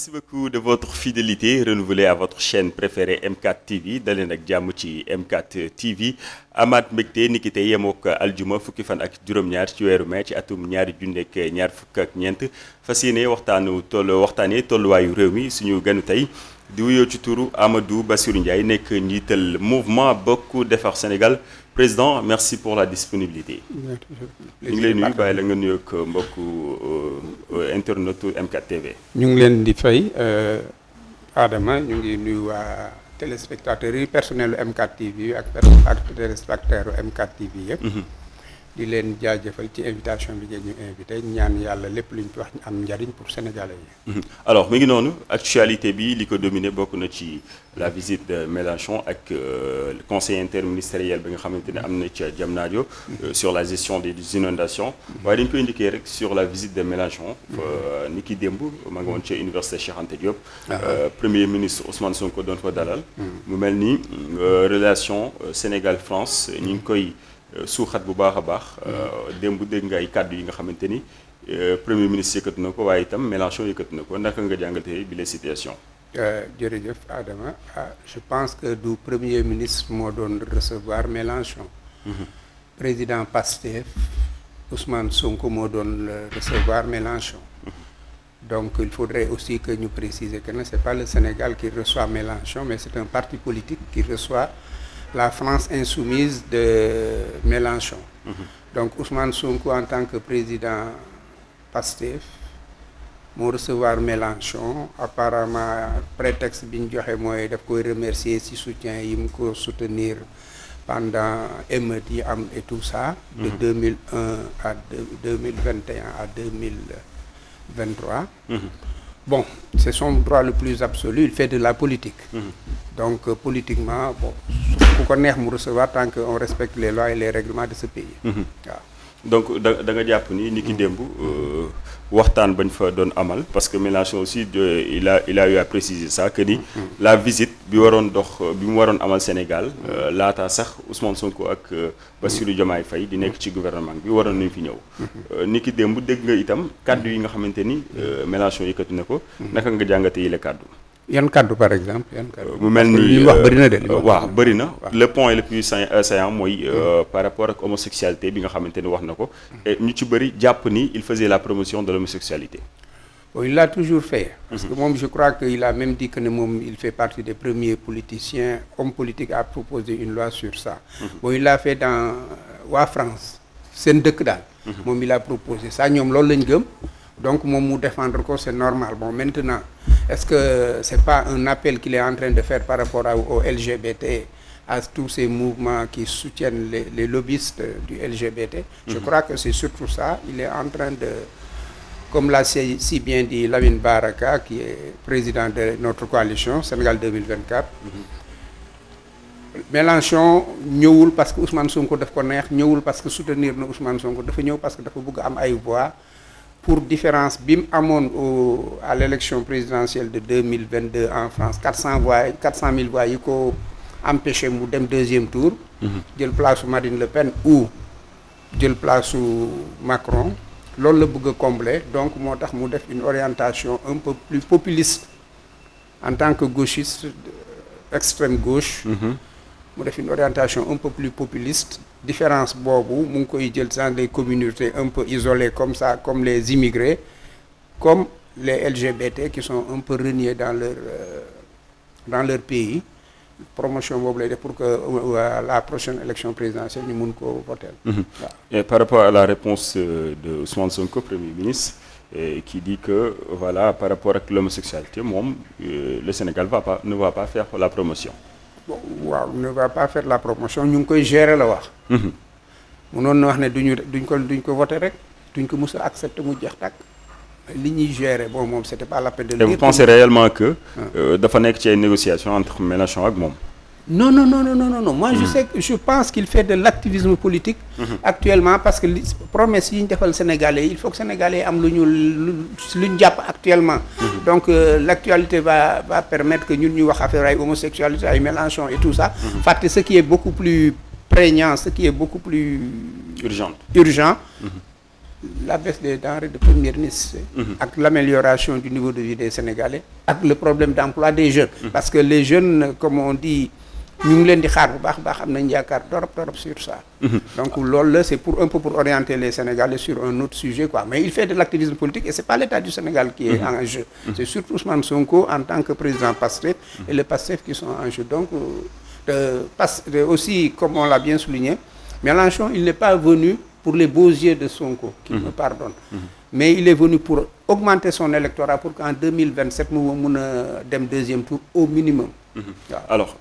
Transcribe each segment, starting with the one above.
merci beaucoup de votre fidélité renouvelée à votre chaîne préférée M4 TV daleen ak jàmm ci M4 TV amaat mbégte ni ki tey yemook aljuma fukki fan ak juróom-ñaar ci weeru mai ci atum ñaari junneek ñaar fukk ak ñeent fas yéene waxtaanee tolluwaayu réew mi suñu ganu tey di wuyoo ci turu Amadou Bassirou Ndiaye nekk njiital mouvement Bokk Defar Sénégal président merci pour la disponibilité. ñu ngi lay nuyu bàyyi la nga nuyoog mbokku internetu M4 TV. ñu ngi leen di fay Adama ñu ngi nuyu waa téléspectateurs yi personnel M4 TV ak téléspectateurs M4 TV yëpp. di leen jaajëfal ci invitation bi ngeen ñu invité ñaan yàlla lépp lu ñu fi wax am njariñ pour sénégalais yi. alors mi ngi noonu actualité bi li ko dominé bokk na ci la visite de Mélenchon ak le conseil interministériel bi nga xamante ne am na ca Diamniadio sur la gestion des inondations waaye dañ koy indiqué rek sur la visite de Mélenchon ni ki démb ma nga woon ca université Cheikh Anta Diop. premier ministre Ousmane Sonko doon fa dalal. mu mel ni relation Sénégal-France ñu ngi koy. suuxat bu baax a baax démb dégg nga ay kàddu yi nga xamante ni premier ministre yëkkati na ko waaye itam Mélenchon yëkkati na ko naka nga jàngatee bi la situation. jërëjëf Adama je pense que du premier ministre moo doon recevoir Mélenchon. président Pastef Ousmane Sonko moo doon recevoir Mélenchon. donc il faudrait aussi que ñu préciser que ne c'est pas le Sénégal qui reçoit Mélenchon mais c'est un parti politique qui reçoit la France insoumise de Mélenchon. Donc Ousmane Sonko en tant que président Pastef moo recevoir Mélenchon apparemment prétexte bi ñu joxe mooy daf koy remercier ci soutien yi mu ko soutenir pendant émeutes yi am et tout ça. de 2001 à 2021 à 2023. Bon, c'est son droit le plus absolu, il fait de la politique. Donc politiquement, bon, ku ko neex mu recevoir tant qu'on respecte les lois et les règlements de ce pays. waaw donc da nga jàpp ni ki démb waxtaan bañ fa doon amal parce que Mélenchon aussi il a eu à préciser ça que ni la visite bi mu waroon amal Sénégal laata sax Ousmane Sonko ak Bassirou Diomaye Faye di nekk ci gouvernement bi waroon nañu fi ñëw ni ki démb dégg nga itam kaddu yi nga xamante ni Mélenchon yëkkati na ko naka nga jàngate yi la kaddu. yan kaddu par exemple yan kaddu. mu mel ni li wax bëri na de. waaw bëri na le point le plus saillant mooy par rapport ak homosexualité bi nga xamante ni wax na ko et ñu ci bëri jàpp ni il faisait la promotion de l'homosexualité. Bon, il l'a toujours fait. Parce que moom je crois qu'il a même dit que ne moom il fait partie des premiers politiciens hommes politiques à proposer une loi sur ça. Bon, il l'a fait dans waa France seen dëkk daal. moom il a proposé ça ñoom loolu lañ gëm. donc moom mu défendre ko c'est normal bon maintenant est-ce que c'est pas un appel qu'il est en train de faire par rapport au LGBT à tous ces mouvements qui soutiennent les lobbyistes du LGBT. Je crois que c'est surtout ça. Il est en train de, comme l'a si bien dit Lamine Baraka qui est président de notre coalition Sénégal 2024. Mélenchon ñëwul parce que Ousmane Sonko daf ko neex ñëwul parce que soutenir na Ousmane Sonko dafa ñëw parce que dafa bëgg am ay voix pour différence bi mu amoon à l'élection présidentielle de 2022 en France 400 000 voix yi ko empêché mu dem deuxième tour. jël place su Marine Le Pen ou jël place su Macron loolu la bëgg a combler donc moo tax mu def une orientation un peu plus populiste en tant que gauchiste extrême gauche. mu def une orientation un peu plus populiste. différence boobu mu ngi koy jël dans des communautés un peu isolées comme ça comme les immigrés comme les LGBT qui sont un peu reniés dans leur pays promotion boobu lay def pour que la prochaine élection présidentielle ñu mun ko voter. Et par rapport à la réponse de Ousmane Sonko premier ministre qui dit que voilà par rapport ak l'homosexualité moom le Sénégal ne va pas faire la promotion. waaw ne va pas faire la promotion ñu ngi koy gérer la wax. mënoon na wax ne duñ ko voter rek duñ ko mës a accepter mu jeex tàkk li ñuy gérer bon moom c'était pas la peine de le dire. Et vous pensez réellement que dafa nekk ci ay négociations entre Mélenchon ak moom. Non. Moi, je pense qu'il fait de l'activisme politique actuellement parce que promesse yi ñu defal Sénégalais il faut que Sénégalais am lu ñu jàpp actuellement. Donc l'actualité va permettre que ñun ñu wax affaire ay homosexualité ay Mélenchon et tout ça. fàtte ce qui est beaucoup plus prégnant ce qui est beaucoup plus urgent. la baisse des denrées de première nécessité. Avec l'amélioration du niveau de vie des Sénégalais. Avec le problème d'emploi des jeunes. Parce que les jeunes, comme on dit, ñu ngi leen di xaar bu baax baax am nañ yaakaar torop sur ça. Donc loolu la c'est pour un peu pour orienter les Sénégalais sur un autre sujet quoi, mais il fait de l'activisme politique et c'est pas l'État du Sénégal qui est en jeu. C'est surtout Ousmane Sonko en tant que président Pastef et le Pastef qui sont en jeu. Donc aussi comme on l'a bien souligné, Mélenchon il n'est pas venu pour les beaux yeux de Sonko, qu'il me pardonne. Mais il est venu pour augmenter son électorat pour qu'en 2027 mu mun a dem deuxième tour au minimum. Alors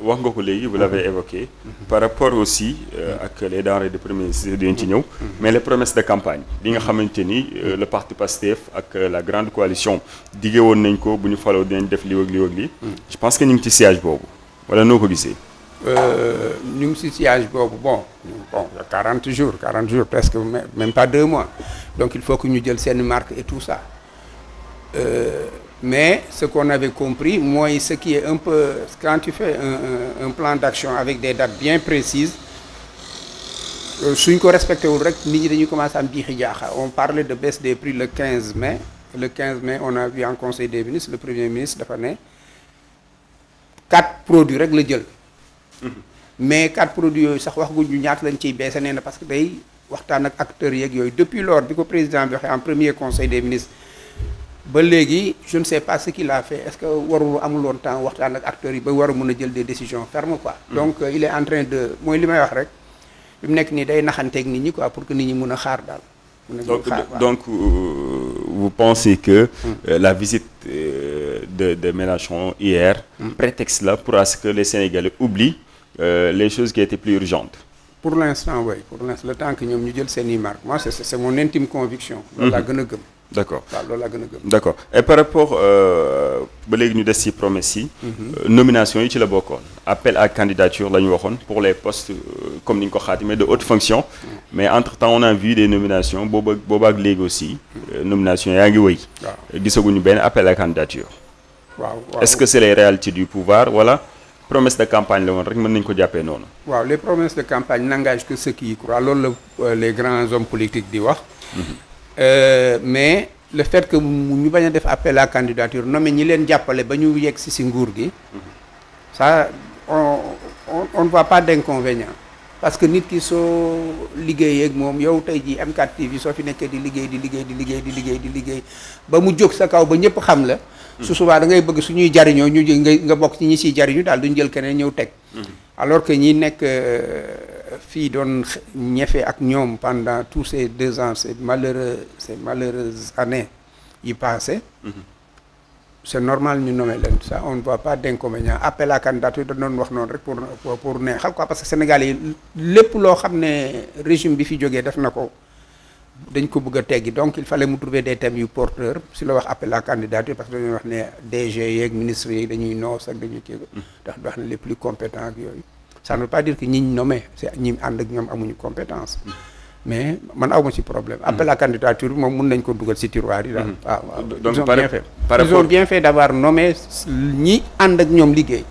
wax nga ko léegi vous l'avez évoqué par rapport aussi ak les denrées de première nécessité dinañ ci ñëw mais les promesses de campagne li nga xamante ni le parti Pastef ak la grande coalition diggé woon nañ ko bu ñu faloo dinañ def lii ak lii ak lii je pense que ñu ngi ci siège boobu wala noo ko gisee ñu ngi ci siège boobu bon il y a 40 jours presque même pas 2 mois donc il faut que ñu jël seen marque et tout ça mais ce qu'on avait compris moi ce qui est un peu quand tu fais un plan d'action avec des dates bien précises suñ ko respecté wul rek nit ñi dañuy commencer am jiixi jaaxa on parlait de baisse des prix le 15 mai on a vu en conseil des ministres le premier ministre dafa ne 4 produits rek la jël mais 4 produits yooyu sax wax guñu ñaata lañ ciy baissé nee na parce que day waxtaan ak acteurs yeeg yooyu depuis lors bi ko président bi waxee en premier conseil des ministres ba léegi je ne sais pas ce qu'il a fait est-ce que warul amul woon temps waxtaan ak acteurs yi ba war a mën a jël des décisions fermes quoi. Donc il est en train de mooy li may wax rek fi mu nekk nii day naxanteeg nit ñi quoi pour que nit ñi mën a xaar daal. Donc vous pensez que la visite de Mélenchon hier prétexte là pour à ce que les Sénégalais oublient les choses qui étaient plus urgentes. Pour l'instant oui pour l'instant le temps que ñoom ñu jël seen i marque moi c'est mon intime conviction. loolu laa gën a gëm. D'accord waaw loolu laa gën a gëm. D'accord et par rapport ba léegi ñu des ci promesse yi. nomination yi ci la bokkoon. appel à candidature la ñu waxoon pour les postes comme ni ñu ko xaatimee de haute fonction. mais entre temps on a vu des nominations booba ak léegi aussi. nomination yaa ngi wëy. waaw gisaguñu benn appel à candidature. waaw est-ce que c'est les réalités du pouvoir wala promesse de campagne la woon rek mën nañu ko jàppee noonu. waaw les promesses de campagne n'engagent que ceux qui y croient loolu la les grands hommes politiques di wax. Mais le fait que ñu bañ a def appel à candidature nommé ñi leen jàppale ba ñu yegg si nguur gi ça on ne voit pas d'inconvénient parce que nit ki soo liggéeyee ak moom yow tey jii M4 TV soo fi nekkee di liggéey ba mu jóg sa kaw ba ñëpp xam la su subaa da ngay bëgg suñuy jariñoo ñu nga bokk ci ñi siy jariñu daal duñ jël keneen ñëw teg alors que ñi nekk fii doon ñefe ak ñoom pendant tous ces 2 ans ces malheureuses années yi passées c'est normal ñu nommer leen ça on ne voit pas d'inconvénient appel à candidature da doon wax noonu rek pour neexal quoi parce que Sénégal yi lépp loo xam ne régime bi fi jógee def na ko dañ ko bëgg a teggi donc il fallait mu trouver des thèmes yu porteurs si la wax appel à candidature parce que dañuy wax ne DG yeeg ministres yeeg dañuy noos ak dañuy kii ndax wax ne les plus compétents ak yooyu ça ne veut pas dire que ñi ñu nommé c'est ñi ànd ak ñoom amuñu compétence mais man awma ci problème appel à candidature bi moom mun nañ ko dugal ci tiroir yi daal waaw donc ils ont bien fait d'avoir nommé ñi ànd ak ñoom liggéey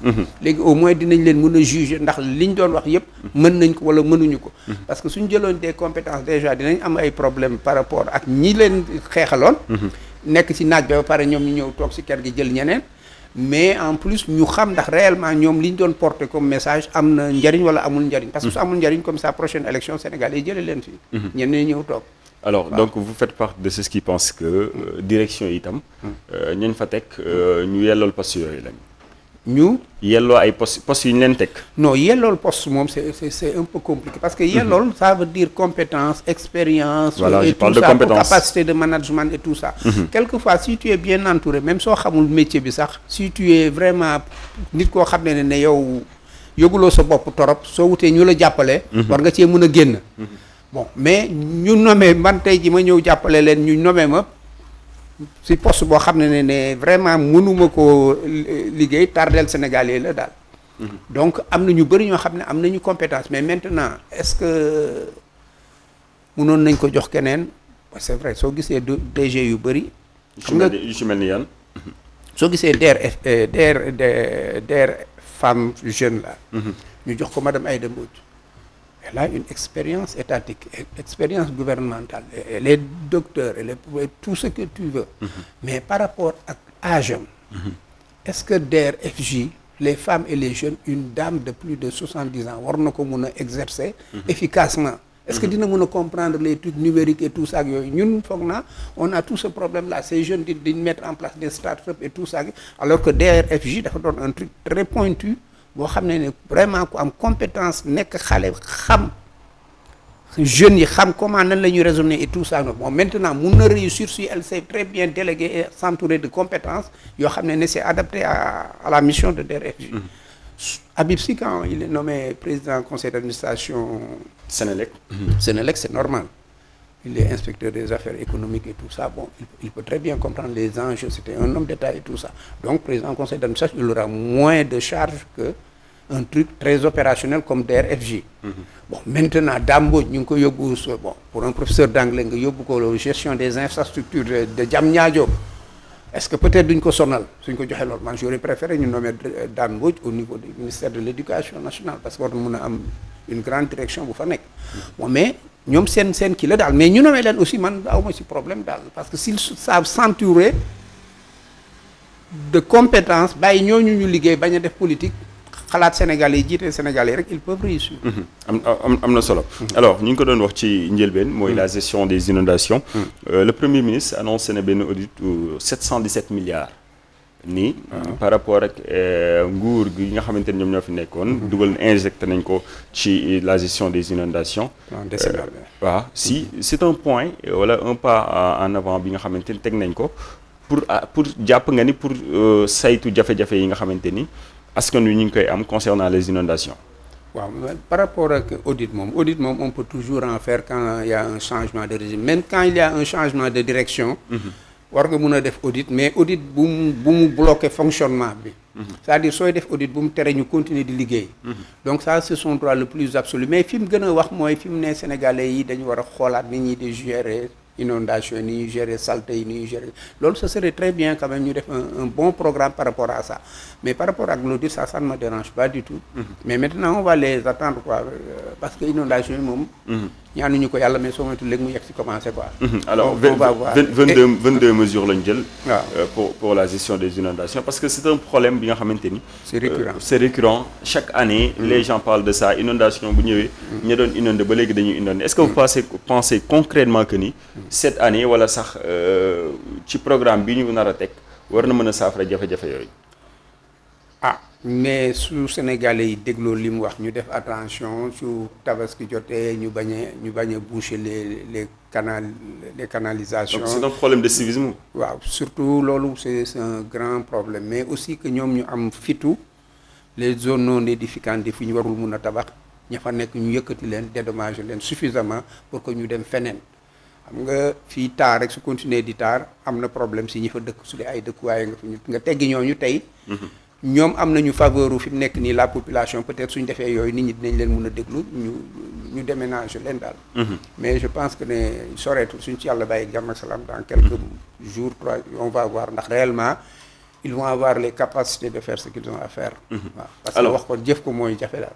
léegi au moins dinañ leen mën a juger ndax liñ doon wax yépp mën nañ ko wala mënuñu ko parce que suñ jëloon des compétences déjà dinañ am ay problèmes par rapport ak ñi leen xeexaloon nekk ci naaj ba pare ñoom ñu ñëw toog ci kër gi jël ñeneen mais en plus ñu xam ndax réellement ñoom li ñu doon porter comme message am na njariñ wala amul njariñ parce que su amul njariñ comme ça prochaine élection Sénégal yi jëlee leen fii ñenn ñi ñëw toog alors donc vous faites partie de ceux qui pensent que direction yi itam ñañ fa teg ñu yellool poste yooyu lañ ñu yelloo ay poste yu ñu leen teg non yellool poste moom c'est un peu compliqué parce que yellool ça veut dire compétence expérience voilà, et tout ça pour capacité de management et tout ça quelquefois si tu es bien entouré même soo xamul métier bi sax si tu es vraiment nit koo xam ne yow yëguloo sa bopp torop soo wutee ñu la jàppale war nga cee mën a génn bon mais ñu nommé man tey ji ma ñëw jàppale leen ñu nommé ma si poste boo xam ne vraiment mënuma ko liggéey tardel sénégalais la daal donc am na ñu bëri ñoo xam ne am nañu compétence mais maintenant est-ce que mënoon nañ ko jox keneen c'est vrai soo gisee DG yu bëri xam nga yu ci mel ni yan soo gisee DER femme jeune la ñu jox ko madame Aïda Mbodj elle a une expérience étatique, expérience gouvernementale, elle est docteur, elle est tout ce que tu veux. Mais par rapport à âge am, est-ce que DER/FJ, les femmes et les jeunes, une dame de plus de 70 ans war na ko mun a exercer efficacement? Est-ce que dina mën a comprendre les trucs numériques et tout ça ak yooyu? Ñun foog naa on a tout ce problème là, ces jeunes di mettre en place des start-up et tout ça, alors que DER/FJ dafa doon un truc très pointu boo xam ne vraiment ku am compétence nekk xale xam jeunes yi xam comment nan la ñuy raisonner et tout ça. Bon, maintenant mun na réussir si elle sait très bien déléguer et s'entourer de compétences yoo xam ne c'est adapté à la mission de DER/FJ. Habib Sy, quand il est nommé président du conseil d'administration Sénélec, c'est normal. Il est inspecteur des affaires économiques et tout ça. Bon, il peut très bien comprendre les enjeux. C'était un homme d'État et tout ça. Donc, président du conseil d'administration, il aura moins de charges qu'un truc très opérationnel comme DER/FJ. Bon, maintenant, Dambo, bon, pour un professeur d'anglais, la gestion des infrastructures de Diamniadio. Est-ce que peut-être d'une sonal, j'aurais préféré nous nommer Dan Mbodj au niveau du ministère de l'Éducation nationale parce qu'on a une grande direction bu fa nekk. Bon, mais ñoom seen kii la daal, mais ñu nommer leen aussi man awma ci problème daal, parce que s'ils savent s'entourer de compétences bàyyi ñooñu ñu liggéey bañ a def politique xalaat Sénégalais yi jiite Sénégalais rek ils peuvent réussir. am na solo. Alors ñu ngi ko doon wax ci njëlbeen mooy la gestion des inondations. Le Premier ministre annoncé na benn audit 717 milliards nii. Par rapport ak nguur gi nga xamante ne ñoom ñoo fi nekkoon. dugal injecté nañ ko ci la gestion des inondations. waaw si c'est un point wala un pas en avant bi nga xamante ni teg nañ ko pour jàpp nga ni pour saytu jafe-jafe yi nga xamante ni. askan wi ñu ngi koy am concernant les inondations. waaw par rapport ak audit moom on peut toujours en faire quand il y a un changement de régime, même quand il y a un changement de direction. war nga mun a def audit, mais audit bu mu bloquer fonctionnement bi. c'est-à-dire sooy def audit bu mu tere ñu continuer di liggéey. Donc ça c'est son droit le plus absolu, mais fi mu gën a wax mooy fi mu ne Sénégalais yi dañu war a xoolaat nit ñi di gérer inondation yi ni ñuy gérer saleté yi ni ñuy gérer loolu ce serait très bien quand même ñu def un bon programme par rapport à ça, mais par rapport à l'audit ça ne me dérange pas du tout. Mais maintenant on va les attendre quoi, parce que inondation yi moom ñaanuñu ko yàlla, mais soo moytuwul léegi mu yegg si commencé quoi. Alors 22 mesures lañ jël pour la gestion des inondations, parce que c'est un problème bi nga xamante ni c'est récurrent chaque année. Les gens parlent de ça, inondation bu ñëwee ña doon inondé ba léegi dañuy inondé. Est-ce que vous pensez concrètement que ni cette année wala sax ci programme bi ñu nar a teg war na mën a saafara jafe-jafe yooyu? Mais su Sénégalais yi dégloo li mu wax ñu def attention su tabaski jotee ñu bañ a boucher les canalisations. Donc c'est un problème de civisme. waaw surtout loolu c'est un grand problème, mais aussi que ñoom ñu am fitu les zones non édificantes fi ñu warul mun a tabax ña fa nekk ñu yëkkati leen dédommager leen suffisamment pour que ñu dem feneen. xam nga fii taar rek su continuer di taar am na problème si ñi fa dëkk su dee ay dëkkuwaay nga teggi ñooñu tey. ñoom am nañu faveur fi mu nekk nii la population, peut-être suñ defee yooyu nit ñi dinañ leen mun a déglu ñu déménager leen daal. Mais je pense que ne soreetul suñ ci yàlla bàyyi jàmm ak salaam dans quelques jours 3 on va voir ndax réellement ils vont avoir les capacités de faire ce qu'ils ont à faire. waaw parce que wax ko jëf ko mooy jafe daal.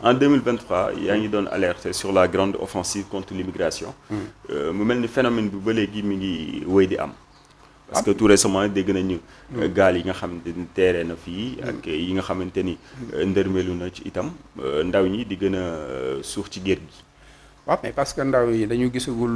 En 2023 yaa ngi doon alerter sur la grande offensive contre l'immigration. mu mel ni phénomène bi ba léegi mi ngi wéy di am. parce que tout récemment dégg nañu gaal yi nga xamante ni teeree na fii ak yi nga xamante ni ndërmelu na ci itam ndaw ñi di gën a suux ci géej gi. waaw mais parce que ndaw yi dañu gisagul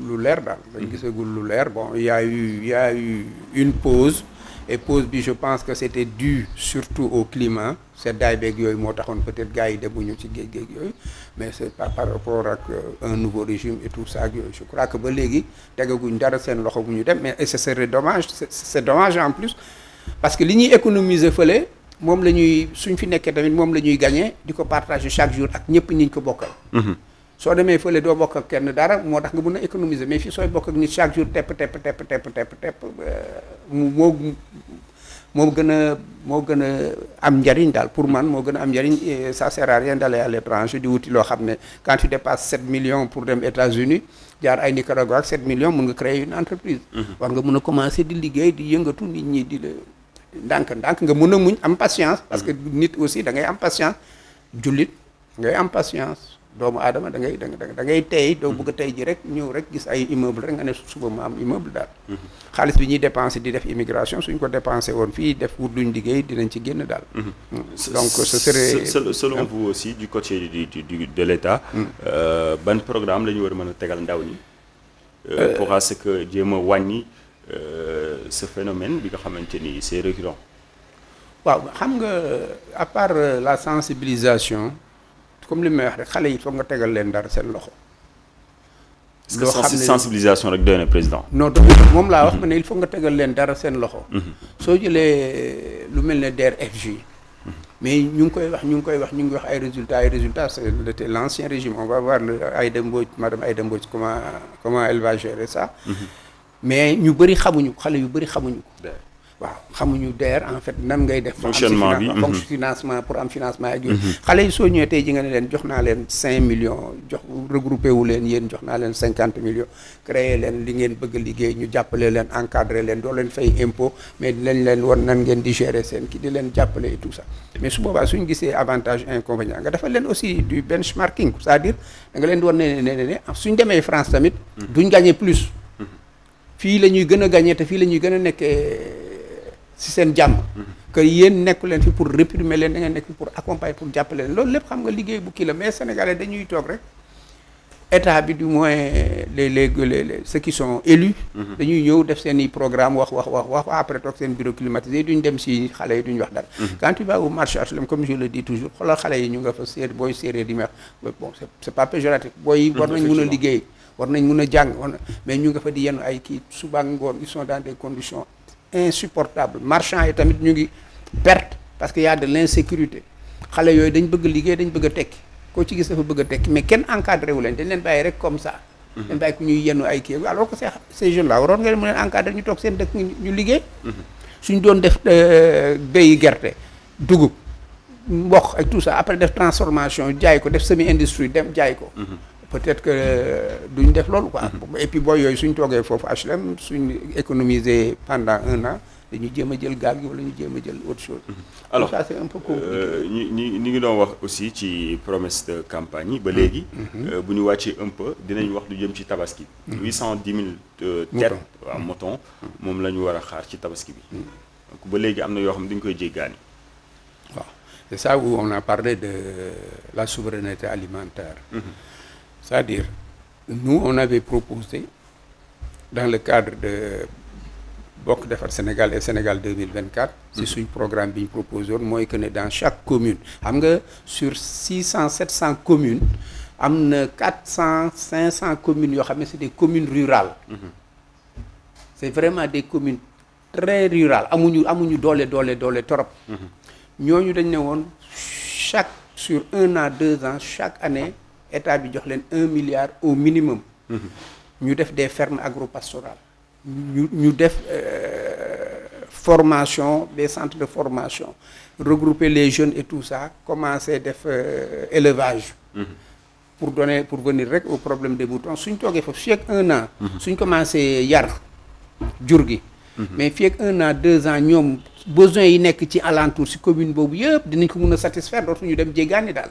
lu leer daal. dañu gisagul lu leer. Bon il y a eu une pause, et pause bi je pense que c'était dû surtout au climat. seddaay beeg yooyu moo taxoon peut-être gars yi demuñu ci géej yooyu, mais c'est pas par rapport ak un nouveau régime et tout ça ak yooyu. Je crois que ba léegi tegaguñ dara seen loxo bu ñu dem, mais ce serait dommage, c'est dommage en plus parce que li ñuy économiser fële moom la ñuy suñ fi nekkee tamit moom la ñuy gagner di ko partager chaque jour ak ñëpp ñi ñu ko bokkal. soo demee fële doo bokk ak kenn dara moo tax nga mën a économiser, mais fii sooy bokk ak nit chaque jour tepp moo gën a am njariñ daal pour man, moo gën a am njariñ. Ça sert à rien d'aller à l'étranger di wuti loo xam ne quand tu dépasses 7 millions pour dem États-Unis jaar ay Nicaragua ak 7 millions mun nga créer une entreprise. war nga mun a commencer di liggéey di yëngatu nit ñi di la ndànk nga mun a muñ am patience, parce que nit aussi da ngay am patience, jullit ngay am patience. doomu aadama da ngay tey doo bëgg a tey ji rek ñëw rek gis ay immeuble rek nga ne suba ma am immeuble daal. xaalis bi ñuy dépensé di def immigration suñ ko dépensé woon fii def wut luñ liggéey dinañ ci génn daal. donc ce serait selon vous aussi du côté de l'État. ban programme la ñu war a mën a tegal ndaw ñi. pour à ce que jéem a wàññi ce phénomène bi nga xamante ni c'est récurrent. waaw xam nga à part la sensibilisation. comme li may wax rek xale yi foog nga tegal leen dara seen loxo. loo xam ne sensibilisation rek doy na président. non moom laa wax ma ne il faut nga tegal leen dara seen loxo. soo jëlee lu mel ne DER/FJ. mais ñu ngi koy wax ay résultats c'est l'ancien régime on va voir madame Aïda Mbodj comment elle va gérer ça. mais ñu bëri xamuñu xale yu bëri xamuñu ko. waaw xamuñu DER en fait nan ngay def. fonctionnement bi financement pour am financement ak yooyu. xale yi soo ñëwee tey ji nga ne leen jox naa leen 5 millions regroupé wu leen yéen jox naa leen 50 millions créé leen li ngeen bëgg a liggéey ñu jàppale leen encadré leen doo leen fay impôt mais di leen wan nan ngeen di gérer seen kii di leen jàppale et tout ça. mais su boobaa suñu gisee avantage inconvénient nga defal leen aussi du benchmarking c'est-à-dire da nga leen di war ne suñ demee France tamit. duñ gagné plus. fii la ñuy gën a gagné te fii la ñuy gën a nekkee. si seen jàmm que yéen nekku leen fi pour réprimer leen da ngeen nekk fi pour accompagner pour jàppale leen loolu lépp xam nga liggéey bu kii la mais sénégalais dañuy toog rek état bi du moins les ceux qui sont élus dañuy ñëw def seen i programme wax après toog seen bureau climatisé duñ dem si xale yi duñ wax dara quand tu vas au marché HLM comme je le dis toujours xoolal xale yi ñu nga fa booy séeréer di ma wax bon c'est pas péjoratif booy war nañ mun a liggéey war nañ mun a jàng mais ñu nga fa di yenn ay kii suba ngoon ils sont dans des conditions insupportable marchand yi tamit ñu ngi perte parce que y a de l'insécurité xale yooyu dañ bëgg liggéey dañ bëgg a tekki koo ci gis dafa bëgg a tekki mais kenn encadré wu leen dañ leen bàyyi rek comme ça. dañ bàyyi ku ñuy yenn ay kii alors que ces jeunes là waroon nga leen mu leen encadré ñu toog seen dëkk ñu liggéey. suñ doon def béyi gerte dugub mboq ak tout ça après def transformation jaay ko def semi industrie dem jaay ko. peut-être que duñ def loolu quoi. et puis booy yooyu suñ toogee foofu HLM suñ économiser pendant 1 an dañuy jéem a jël gaal gi wala ñu jéem a jël autre chose. alors ça c'est un peu compliqué. ñi ngi doon wax aussi ci promesse de campagne yi ba léegi. bu ñu wàccee un peu dinañ wax lu jëm ci tabaski. 810 000 têtes waaw mouton moom la ñu war a xaar ci tabaski bi. donc ba léegi am na yoo xam ne dañu koy jéggaani. waaw c'est ça où on a parlé de la souveraineté alimentaire. C'est-à-dire, nous, on avait proposé, dans le cadre de Bokk Defar Sénégal et Sénégal 2024, c'est un programme bi ñu proposé woon mooy que ne dans chaque commune xam nga sur 600 700 communes am na 400 500 communes yoo xam ne c'est des communes rurales. C'est vraiment des communes très rurales amuñu doole torop. ñooñu dañ ne woon sur 1 an 2 ans chaque année. état bi jox leen 1 milliard au minimum. ñu def des fermes agropastorales. ñu def formation des centres de formation regrouper les jeunes et tout ça commencer def élevage. pour venir rek au problème des moutons suñ toogee foofu fii ak 1 an. suñ commencé yar jur gi. mais fii ak 1 an 2 ans ñoom besoins yi nekk ci alentour ci commune boobu yëpp dinañ ko mën a satisfaire dootuñu dem jéggaani daal.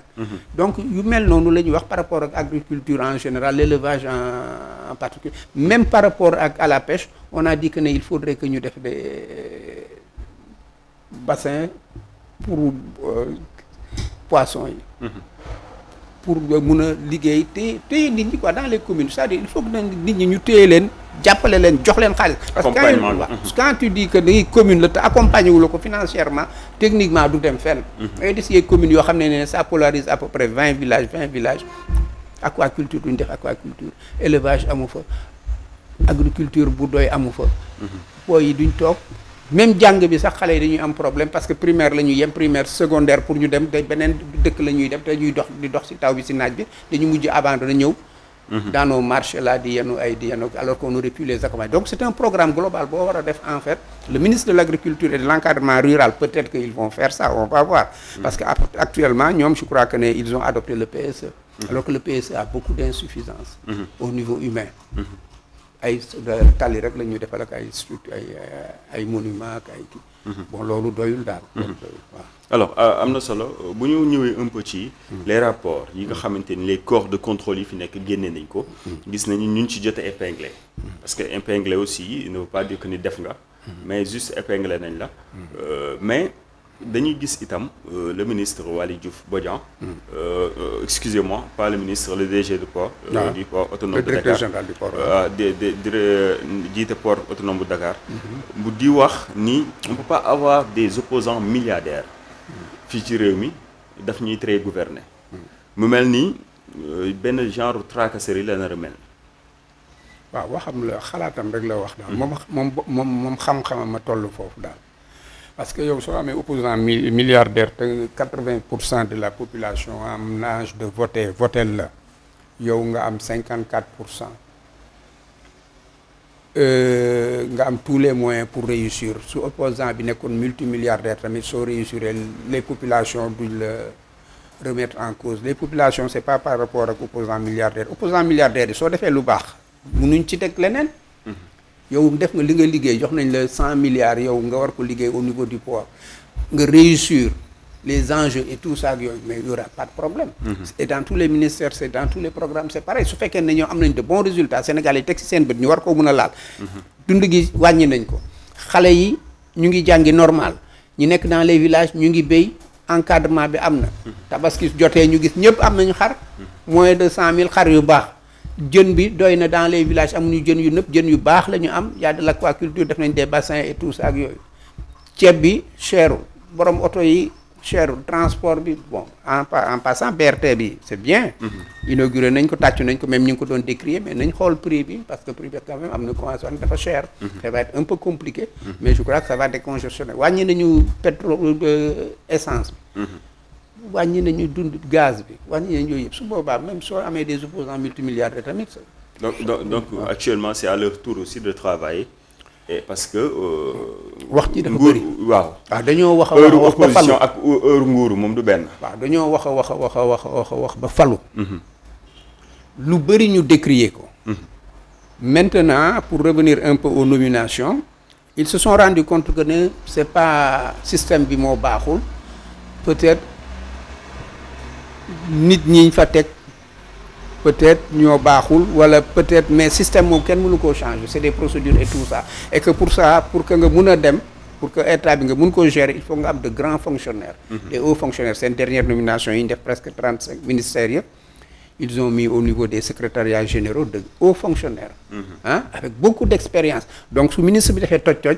donc yu mel noonu la ñuy wax par rapport ak agriculture en général l'élevage en particulier même par rapport à la pêche on a dit que ne il faudrait que ñu def des bassins pour poissons yi. pour mun a liggéey téye nit ñi quoi dans les communes c'est-à-dire il faut que nit ñi ñu téye leen jàppale leen jox leen xaalis. parce que quand tu dis que dañuy commune la te accompagner wu la ko financièrement techniquement du dem fenn. ngay des yeeg communes yoo xam ne ça polarise à peu près 20 villages aquaculture duñ def aquaculture élevage amu fa agriculture bu doy amu fa. booy yi duñ toog. même jàng bi sax xale yi dañuy am problème parce que primaire la ñuy yem primaire secondaire pour ñu dem te beneen dëkk la ñuy dem te ñuy dox ci taw bi ci naaj bi dañu mujj abandonné ñëw. dans nos marchés là di yenu alors qu'on aurait pu les accompagner donc c'est un programme global boo war a def en fait le ministre de l'agriculture et de l'encadrement rural peut-être que ils vont faire ça on va voir. parce que actuellement ñoom je crois que ne ils ont adopté le PSE. alors que le PSE a beaucoup d'insuffisance. au niveau humain. ay tali rek la ñuy defal ak ay monument ak ay kii. bon loolu doyul daal. waaw. alors am na solo bu ñu ñëwee un peu ci les rapports yi nga xamante ni les corps de contrôle yi fi nekk génne nañ ko. gis nañu ñu ci jot a épinglé. parce que épinglé aussi ne veut pas dire que ni def nga. mais juste épinglé nañ la. mais dañuy gis itam le ministre Waly Diouf Bodian. excusez-moi pas le ministre le DG du port. du port autonome de Dakar le directeur général du port. jiite port autonome bu Dakar. bu di wax ni on peut pas avoir des opposants milliardaires. fii ci réew mi daf ñuy très gouverner. mu mel ni benn genre tracasserie la nar a mel. waaw waxam la xalaatam rek la wax daal. moom xam-xamam ma toll foofu daal. parce que yow soo amee opposant milliardaire te 80% de la population am âge de voter la yow nga am 54%. nga am tous les moyens pour réussir su opposant bi nekkoon multimilliardaire tamit soo réussir les populations duñ la remettre en cause les populations c'est pas par rapport ak opposant milliardaire yi soo defee lu baax munuñ ci teg leneen. yow def nga li nga liggéey jox nañ la 100 milliards yow nga war ko liggéey au niveau du port nga réussir les enjeux et tout ça ak yooyu mais il y aura pas de problème. Et dans tous les ministères c'est dans tous les programmes c'est pareil su fekkee ne ñoo am nañ de bons résultats Sénégal yi teg ci seen bët ñu war koo mën a laal. dund gi wàññi nañ ko xale yi ñu ngi jàngi normal ñu nekk dans les villages ñu ngi béy encadrement bi am na. tabaski jotee ñu gis ñëpp am nañu xar. moins de 100 000 xar yu baax. jën bi doy na dans les villages amuñu jën yu nëpp jën yu baax la ñu am y a de l'aquaculture def nañ des bassins et tout ça ak yooyu ceeb bi cherul borom oto yi cherul transport bi bon en passant BRT bi c'est bien. inauguré nañ ko tàccu nañ ko même ñu ngi ko doon décrier mais nañ xool prix bi parce que prix bi quand même am na convention dafa cher. ça va être un peu compliqué. mais je crois que ça va décongestionner wàññi nañu pétrole essence bi. wàññi nañu dund gaz bi wàññi nañu yooyu yëpp su boobaa même soo amee des opposants multimilliardaires tamit. donc actuellement c'est à leur tour aussi de travailler et parce que. wax ci dafa bëri waaw. dañoo wax heure opposition ak heure nguuru moom du benn. waaw dañoo wax ba falu. lu bëri ñu décrier ko. maintenant pour revenir un peu aux nominations ils se sont rendus compte que ne c'est pas système bi moo baaxul peut-être. nit ñi fa teg peut-être ñoo baaxul wala peut-être mais système moom kenn mënu koo changer c'est des procédures et tout ça et que pour ça pour que nga mun a dem pour que état bi nga mun koo gérer il faut nga am de grands fonctionnaires. les hauts fonctionnaires seen dernière nomination yi ñu def presque 35 ministères yëpp ils ont mis au niveau des secrétariats généraux de hauts fonctionnaires. Avec beaucoup d'expérience donc su ministre bi defee toj-toj.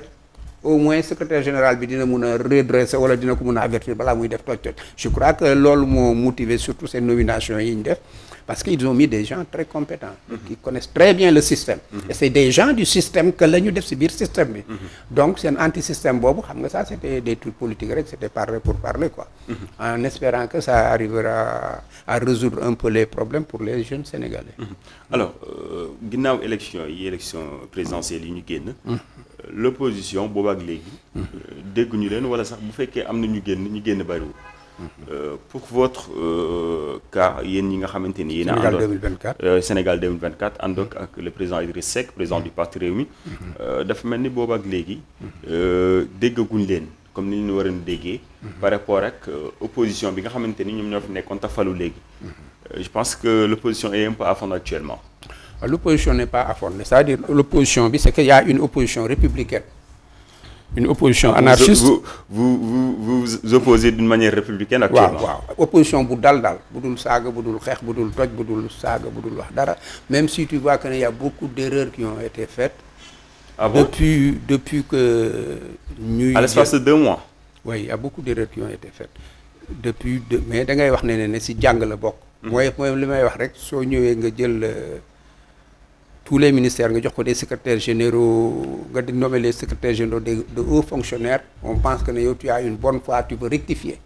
au moins secrétaire général bi dina mun a redresser wala dina ko mun a avertir balaa muy def toj-toj je crois que loolu moo motivé surtout ces nominations yi ñu def parce que ils ont mis des gens très compétents qui connaissent très bien le système et c'est des gens du système que la ñu def ci biir système bi donc seen anti-système boobu xam nga ça c'était des trucs politiques rek c'était parler pour parler quoi en espérant que ça arrivera à résoudre un peu les problèmes pour les jeunes sénégalais alors ginnaaw élection présidentielle yi ñu génn l'opposition boobu ak léegi dégguñu leen wala sax bu fekkee am na ñu génn bariwul pour votre cas yéen ñi nga xamante ni yéen a àndoon Sénégal 2024 àndoon ak le président Idriss Seck président du parti Rewmi dafa mel ni boobu ak léegi déggaguñ leen comme ni ñu waroon déggee par rapport ak opposition bi nga xamante ni ñoom ñoo fi nekkoon te falu léegi je pense que l'opposition est un peu à fond actuellement. L'opposition n'est pas à fond c'est-à-dire l'opposition bi c'est qu'il y a une opposition républicaine une opposition anarchiste. vous opposez d'une manière républicaine actuellement. waaw opposition bu dal bu dul saaga bu dul xeex bu dul toj bu dul saaga bu dul wax dara même si tu vois que il y a beaucoup d'erreurs qui ont été faites. Ah bon? depuis que ñuy. À l'espace de 2 mois. Oui, il y a beaucoup d'erreurs qui ont été faites mais da ngay wax ne si jàng la bokk. mooy li may wax rek soo ñëwee nga jël. tous les ministères nga jox ko des secrétaires généraux nga di nommer les secrétaires généraux de hauts fonctionnaires on pense que ne yow tu as une bonne foi tu peux rectifier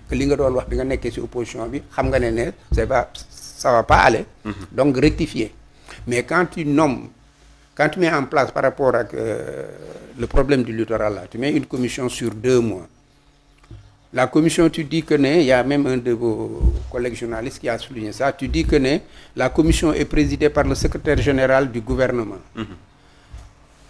que li nga doon wax bi nga nekkee ci opposition bi xam nga ne ça va pas aller donc rectifier mais quand tu mets en place par rapport ak le problème du littoral là tu mets une commission sur 2 mois la commission tu dis que il y a même un de vos collègues journalistes qui a souligné ça tu dis que la commission est présidée par le secrétaire général du gouvernement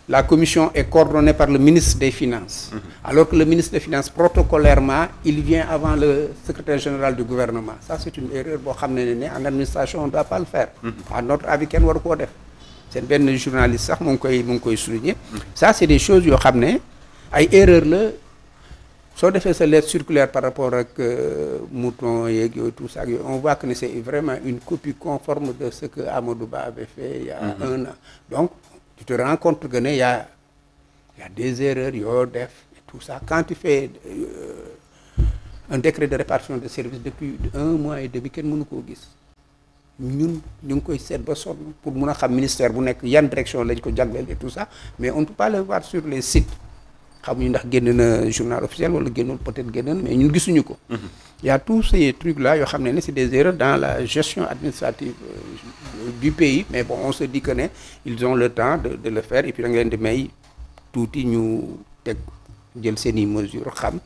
la commission est coordonnée par le ministre des Finances, alors que le ministre des Finances, protocolairement, il vient avant le secrétaire général du gouvernement. Ça, c'est une erreur boo xam ne en administration on ne doit pas le faire. À notre avis kenn waru koo def. C'est benn journaliste sax mu ngi koy souligner. Ça, c'est des choses yoo xam ne ay erreur la soo defee sa lettre circulaire par rapport ak mouton yeeg yooyu tout ça on voit que c'est vraiment une copie conforme de ce que Amadou Ba avait fait il y a un an. Donc tu te rends compte que il y a des erreurs yoo def et tout ça. Quand tu fais un décret de répartition de services depuis 1 mois et demi kenn mënu koo gis ñun ñu ngi koy seet ba sonn pour mun a xam ministère bu nekk yan direction lañ ko jagleel et tout ça, mais on ne peut pas le voir sur les sites. xamuñu ndax génn na journal officiel wala génnul, peut-être génn na mais ñun gisuñu ko. Il y a tous ces trucs là yoo xam ne c'est des erreurs dans la gestion administrative du pays, mais bon on se dit que ne ils ont le temps de le faire et puis da nga leen di may tuuti ñu teg jël seeni mesures xam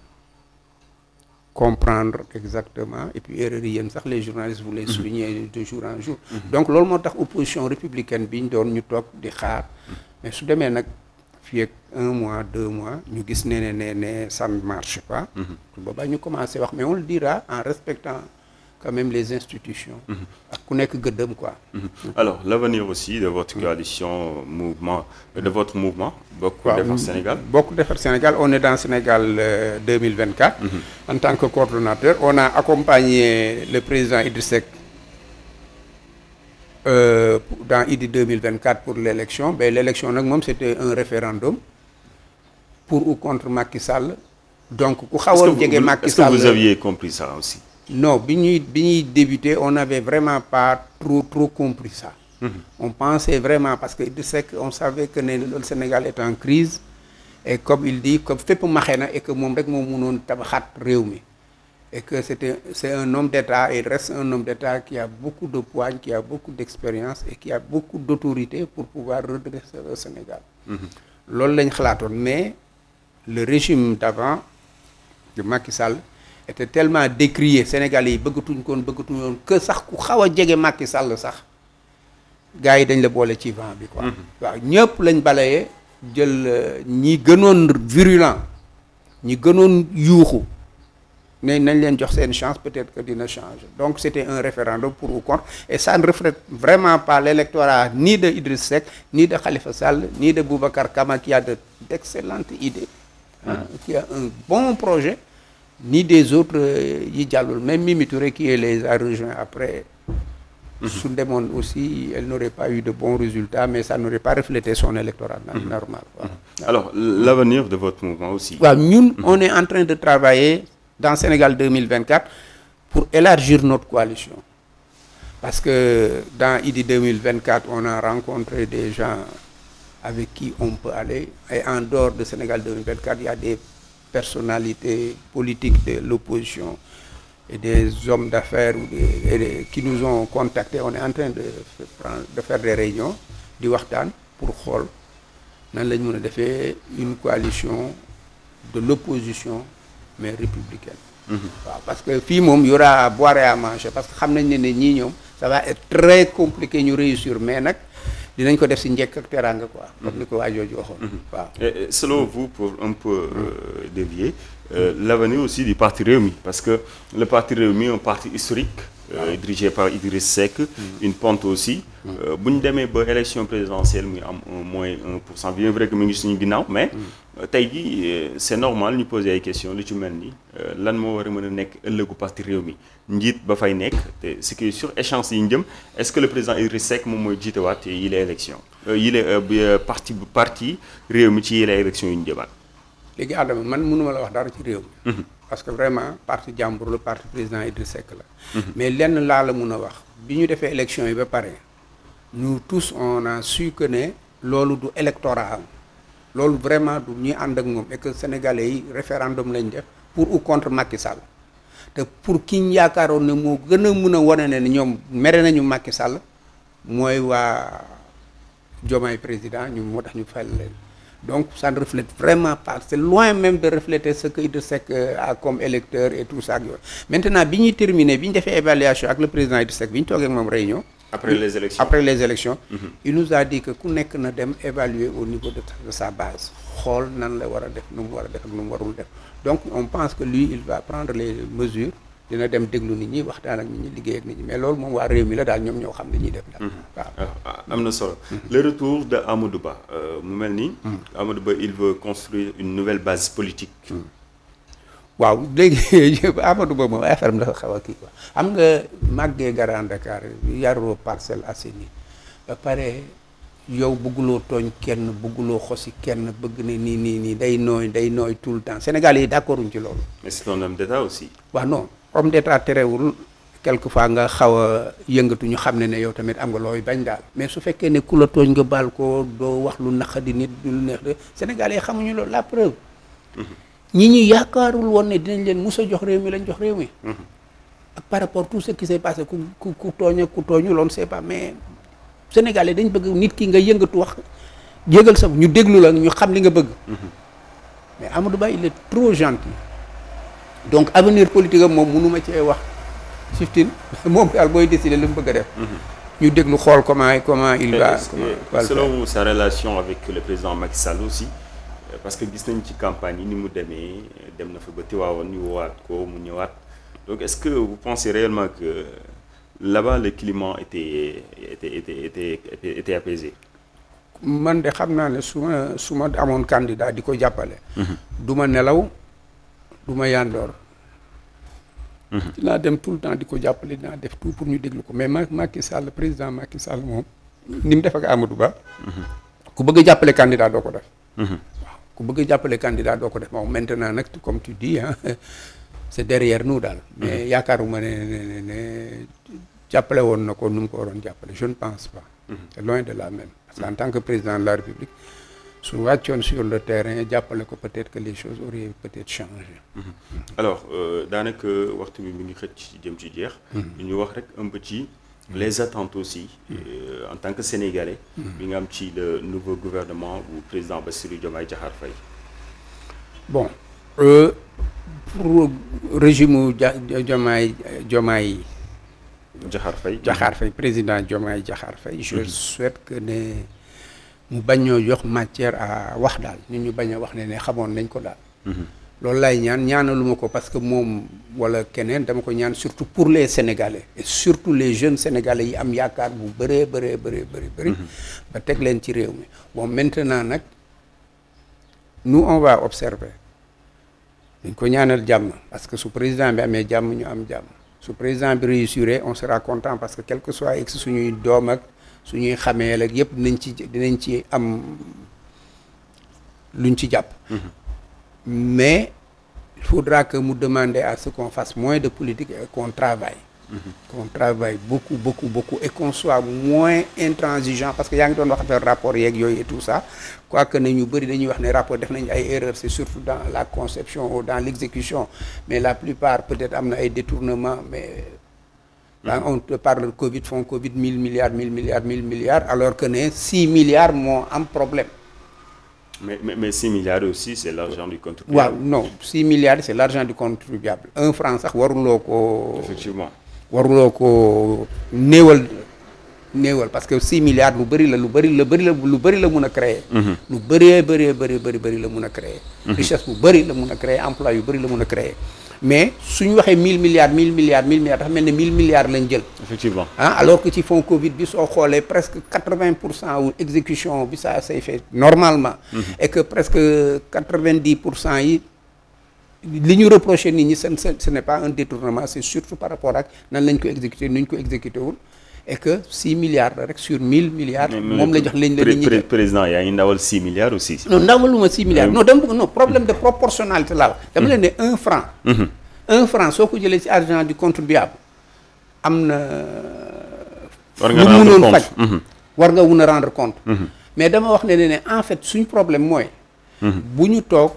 comprendre exactement et puis erreurs yi yéen sax les journalistes vous les soulignez de jour en jour. Donc loolu moo tax opposition républicaine bi ñu doon ñu toog di xaar mais su demee nag fii ak 1 mois 2 mois ñu gis ne ça ne marche pas. boobaa ñu commencé wax mais on le dira en respectant quand même les institutions. ak ku nekk gëddëm quoi. Alors l'avenir aussi de votre coalition mouvement de votre mouvement. Bokk Defar Sénégal. Bokk Defar Sénégal, on est dans Sénégal 2024. En tant que coordonnateur, on a accompagné le président Idriss Seck dans IDI 2024 pour l'élection. Ben, l'élection nag moom c'était un référendum pour ou contre Macky Sall. Donc ku xawoon jege Macky Sall. Est-ce que vous aviez compris ça aussi? Non, bi ñuy débuté, on n'avait vraiment pas trop compris ça. On pensait vraiment, parce que Idriss Seck, on savait que le Sénégal est en crise et comme il dit, comme fépp maxee na et que moom rek moo mënoon tabaxaat réew mi et que c'est un homme d'État et il reste un homme d'État qui a beaucoup de poigne, qui a beaucoup d'expérience et qui a beaucoup d'autorité pour pouvoir redresser le Sénégal. Loolu lañ xalaatoon, mais le régime d'avant de Macky Sall était tellement décrié, Sénégalais yi bëggatuñ woon que sax ku xaw a jege Macky Sall sax gars yi dañ la boole ci vent bi quoi. waaw ñëpp lañ balayee jël ñi gënoon virulent ñi gënoon yuuxu ne nañ leen jox seen chance, peut-être que dina changer. Donc c'était un référendum pour ou contre et ça ne reflète vraiment pas l'électorat ni de Idriss Seck ni de Khalifa Sall ni de Boubacar Kama qui a d'excellentes idées, qui a un bon projet, ni des autres yi jàllul, même Mimi Touré qui les a rejoints après. Sous le monde aussi, elle n'aurait pas eu de bons résultats, mais ça n'aurait pas reflété son électorat normal. Voilà. Alors, l'avenir de votre mouvement aussi. Nous, on est en train de travailler dans Sénégal 2024 pour élargir notre coalition. Parce que dans IDI 2024, on a rencontré des gens avec qui on peut aller. Et en dehors de Sénégal 2024, il y a des personnalités politiques de l'opposition et des hommes d'affaires qui nous ont contactés. On est en train de faire des réunions di waxtaan pour xool nan lañ mën a defee une coalition de l'opposition mais républicaine. waaw parce que fii moom y aura à boire et à manger parce que xam nañ ne ñii ñoom ça va être très compliqué ñu réussir, mais nag dinañ ko def si njëkk ak teraanga quoi. comme ni ko waa jooju waxoon. waaw. Et selon vous, pour un peu dévier, l'avenir aussi du parti Rewmi, parce que le parti Rewmi est un parti historique dirigé par Idriss Seck, une pente aussi. bu ñu demee ba élection présidentielle muy am moins 1%, bien vrai que mu ngi suñu ginnaaw, mais tey jii c'est normal ñu poser ay questions lu ci mel ni lan moo war a mën a nekk ëllëgu parti Rewmi, njiit ba fay nekk te ce qui est sûr échéance yi ñu jëm, est-ce que le président Idriss Seck moom mooy jiitewaat yile élection yile parti Rewmi ci yile élection yi ñu jëmaat. léegi Adama man mënuma la wax dara ci réew mi parce que vraiment parti jàmbur la, parti président Idriss Seck la. Mais lenn laa la mun a wax bi ñu defee élection yi ba pare nous tous on a su que ne loolu du électorat am loolu vraiment du ñuy ànd ak moom et que sénégalais yi référendum lañ def pour ou contre Macky Sall te pour ki ñu yaakaaroon ne moo gën a mun a wane ne ñoom mere nañu Macky Sall mooy waa Diomaye président ñu moo tax ñu fal leen. Donc ça ne reflète vraiment pas, c'est loin même de refléter ce que Idriss Seck a comme électeur et tout ça. Maintenant bi ñuy terminé bi ñu defee évaluation ak le président Idriss Seck bi ñu toogee ak moom réunion après les élections après les élections. Il nous a dit que ku nekk na dem évaluer au niveau de sa base xool nan la war a def nu mu war a def ak nu mu warul def donc on pense que lui il va prendre les mesures dina dem déglu nit ñi waxtaan ak nit ñi liggéey ak nit ñi mais loolu moom waa réew mi la daal ñoom ñoo xam li ñuy def daal. waaw am na solo. le retour de Amadou Ba mu mel ni. Amadou Ba il veut construire une nouvelle base politique. waaw léegi Amadou Ba moom affaire am dafa xaw a kii quoi xam nga màggee Grand Dakar yaroo Parcelles Assainies ba pare yow bëgguloo tooñ kenn bëgguloo xosi kenn bëgg ne nii day nooy tout le temps Sénégal yi d'accorduñ ci loolu. mais c'est un homme d'État aussi. waaw non homme d'État terewul quelquefois nga xaw a yëngatu ñu xam ne yow tamit am nga looy bañ daal mais su fekkee ne ku la tooñ nga baal ko doo wax lu naqadi nit du lu neex de Sénégal yi xamuñu loolu la preuve. ñi ñu yaakaarul woon ne dinañ leen mus a jox réew mi lañ jox réew mi. ak par rapport tout ce qui s'est passé ku tooñ ak ku tooñu loon c'est pas mais Sénégalais dañ bëgg nit ki nga yëngatu wax jégal sa ñu déglu la ñu xam li nga bëgg. mais Amadou Ba il est trop gentil donc avenir politique am moom mënu ma cee wax 15 moom daal booy décider li mu bëgg a def. ñu déglu xool comment il va. selon sa relation avec le président Macky Sall aussi. parce que gis nañ ci campagne yi ni mu demee dem na fa ba Tivaouane ñu woowaat ko mu ñëwaat donc est-ce que vous pensez réellement que là-bas le climat était apaisé. man de xam naa ne su ma amoon candidat di ko jàppale. du ma nelaw du ma yandoor. dinaa dem tout le temps di ko jàppale dinaa def tout pour ñu déglu ko mais Macky Sall président Macky Sall moom ni mu def ak Amadou Ba. ku bëgg a jàppale candidat doo ko def. ku bëgg a jàppale candidat doo ko def moom maintenant nag comme tu dis c'est derrière nous daal. mais yaakaaruma ne jàppale woon na ko nu mu ko waroon jàppale je ne pense pas. c'est loin de là même parce que en tant que président de la République su wàccoon sur le terrain jàppale ko peut-être que les choses auraient peut-être changé. alors daanaka waxtu bi mi ngi xëcc jëm ci jeex. ñu wax rek un peu ci les attentes aussi en tant que sénégalais. bi nga am ci le nouveau gouvernement bu président Bassirou Diomaye Diakhar Faye. bon pour régime Diomaye Diakhar Faye président Diomaye Diakhar Faye je souhaite que ne mu bañ ñoo jox matière à wax daal nit ñu bañ a wax ne xamoon nañ ko daal. loolu laay ñaanaluma ko parce que moom wala keneen dama ko ñaan surtout pour les Sénégalais et surtout les jeunes Sénégalais yi am yaakaar bu bëree ba teg leen ci réew mi bon maintenant nag nous on va observer dañ ko ñaanal jàmm parce que su président bi amee jàmm ñu am jàmm su président bi réussiré on sera content parce que quel que soit ex suñuy doom ak suñuy xameel ak yëpp dinañ ci am luñ ci jàpp. mais il faudra que mu demander à ce qu'on fasse moins de politique et qu'on travaille. Qu'on travaille beaucoup et qu'on soit moins intransigeant parce que yaa ngi doon wax affaire rapport yeeg yooyu et tout ça quoique ne ñu bëri dañuy wax ne rapport def nañu ay erreurs c'est surtout dans la conception ou dans l'exécution mais la plupart peut-être am na ay détournements mais quand on te parle de Covid fonds Covid 1000 milliards alors que ne 6 milliards moo am problème. mais 6 milliards aussi c'est l'argent du contribuable. waaw non 6 milliards c'est l'argent du contribuable 1 franc sax waruloo ko. effectivement waruloo ko néewal parce que 6 milliards lu bëri la mun a créer. lu bëri la mun a créer. richesse bu bëri la mun a créer emploi yu bëri la mun a créer mais suñu waxee 1000 milliards dafa mel ne 1000 milliards lañ jël. effectivement alors que ci fonds Covid bi soo xoolee presque 80% wu exécution bi ça s'est fait normalement. et que presque 90% yi li ñu reproché nit ñi ce n'est pas un détournement c'est surtout par rapport ak nan lañ ko exécuté nu ñu ko exécuté wul et que 6 milliards la rek sur 1000 milliards. moom la jox lañ la nit ñi président yaa ngi ndawal 6 milliards aussi. non ndawaluma 6 milliards non dama bëgg non problème de proportionnalité la dama leen ne 1 franc. 1 franc soo ko jëlee ci argent du contribuable am na. war nga rendre compte war nga mun a rendre compte. mais dama wax ne en fait suñ problème mooy. bu ñu toog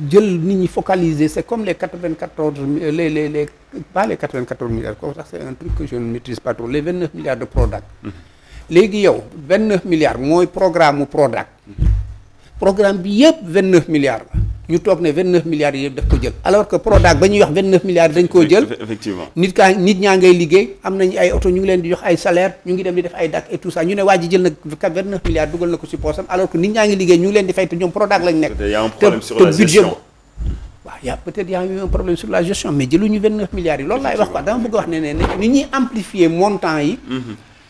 jël nit ñi focaliser c'est comme les 94 les pas les 94 milliards kooku sax c'est un truc que je ne maîtrise pas trop les 29 milliards de Prodac. léegi yow 29 milliards mooy programme mu Prodac. programme bi yëpp 29 milliards la ñu toog ne 29 milliards yi yëpp daf ko jël alors que Prodac ba ñuy wax 29 milliards dañ koo jël effectivement nit ñaa ngay liggéey am nañu ay oto ñu ngi leen di jox ay salaire ñu ngi dem di def ay DAC et tout ça ñu ne waa ji jël na 29 milliards dugal na ko ci poosam alors que nit ñaa ngi liggéey ñu ngi leen di fay te ñoom Prodac lañ nekk y a un problème sur la gestion waaw peut-être y a eu un problème sur la gestion mais jëluñu 29 milliards yi loolu laay wax quoi dama bëgg a wax ne ni ñuy amplifier montant yi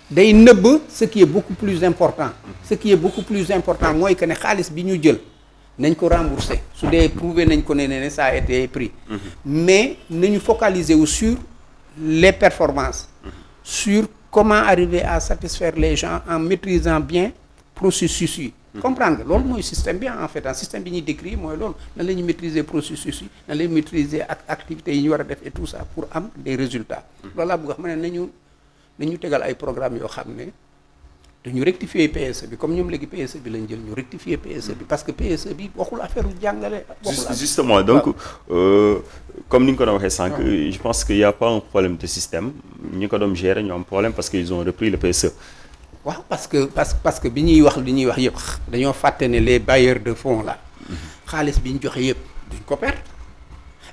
day nëbb ce qui est beaucoup plus important ce qui est beaucoup plus important mooy que ne xaalis bi ñu jël nañ ko rembourser su dee prouvé nañ ko ne ça a été pris mais nañu focaliser wu sur les performances sur comment arriver à satisfaire les gens en maîtrisant bien processus yi comprendre nga loolu mooy système bi en fait un système bi ñuy décrit mooy loolu nan la ñuy maîtriser processus yi nan la ñuy maîtriser ak activités yi ñu war a def et tout ça pour am des résultats loolu laa bëgg wax ma ne nañu tegal ay programmes yoo xam ne dañu rectifier PSE bi comme ñoom léegi PSE bi lañ jël ñu rectifier PSE bi parce que PSE bi waxul affaire u jàngale justement donc comme ni nga ko doon waxee sànq je pense qu'il y a pas un problème de système ñi ko doon gérer ñoo am problème parce que ils ont repris le PSE waaw parce que bi ñuy wax li ñuy wax yëpp dañoo fàtte ne les bailleurs de fonds là xaalis bi ñu joxe yëpp duñ ko perdre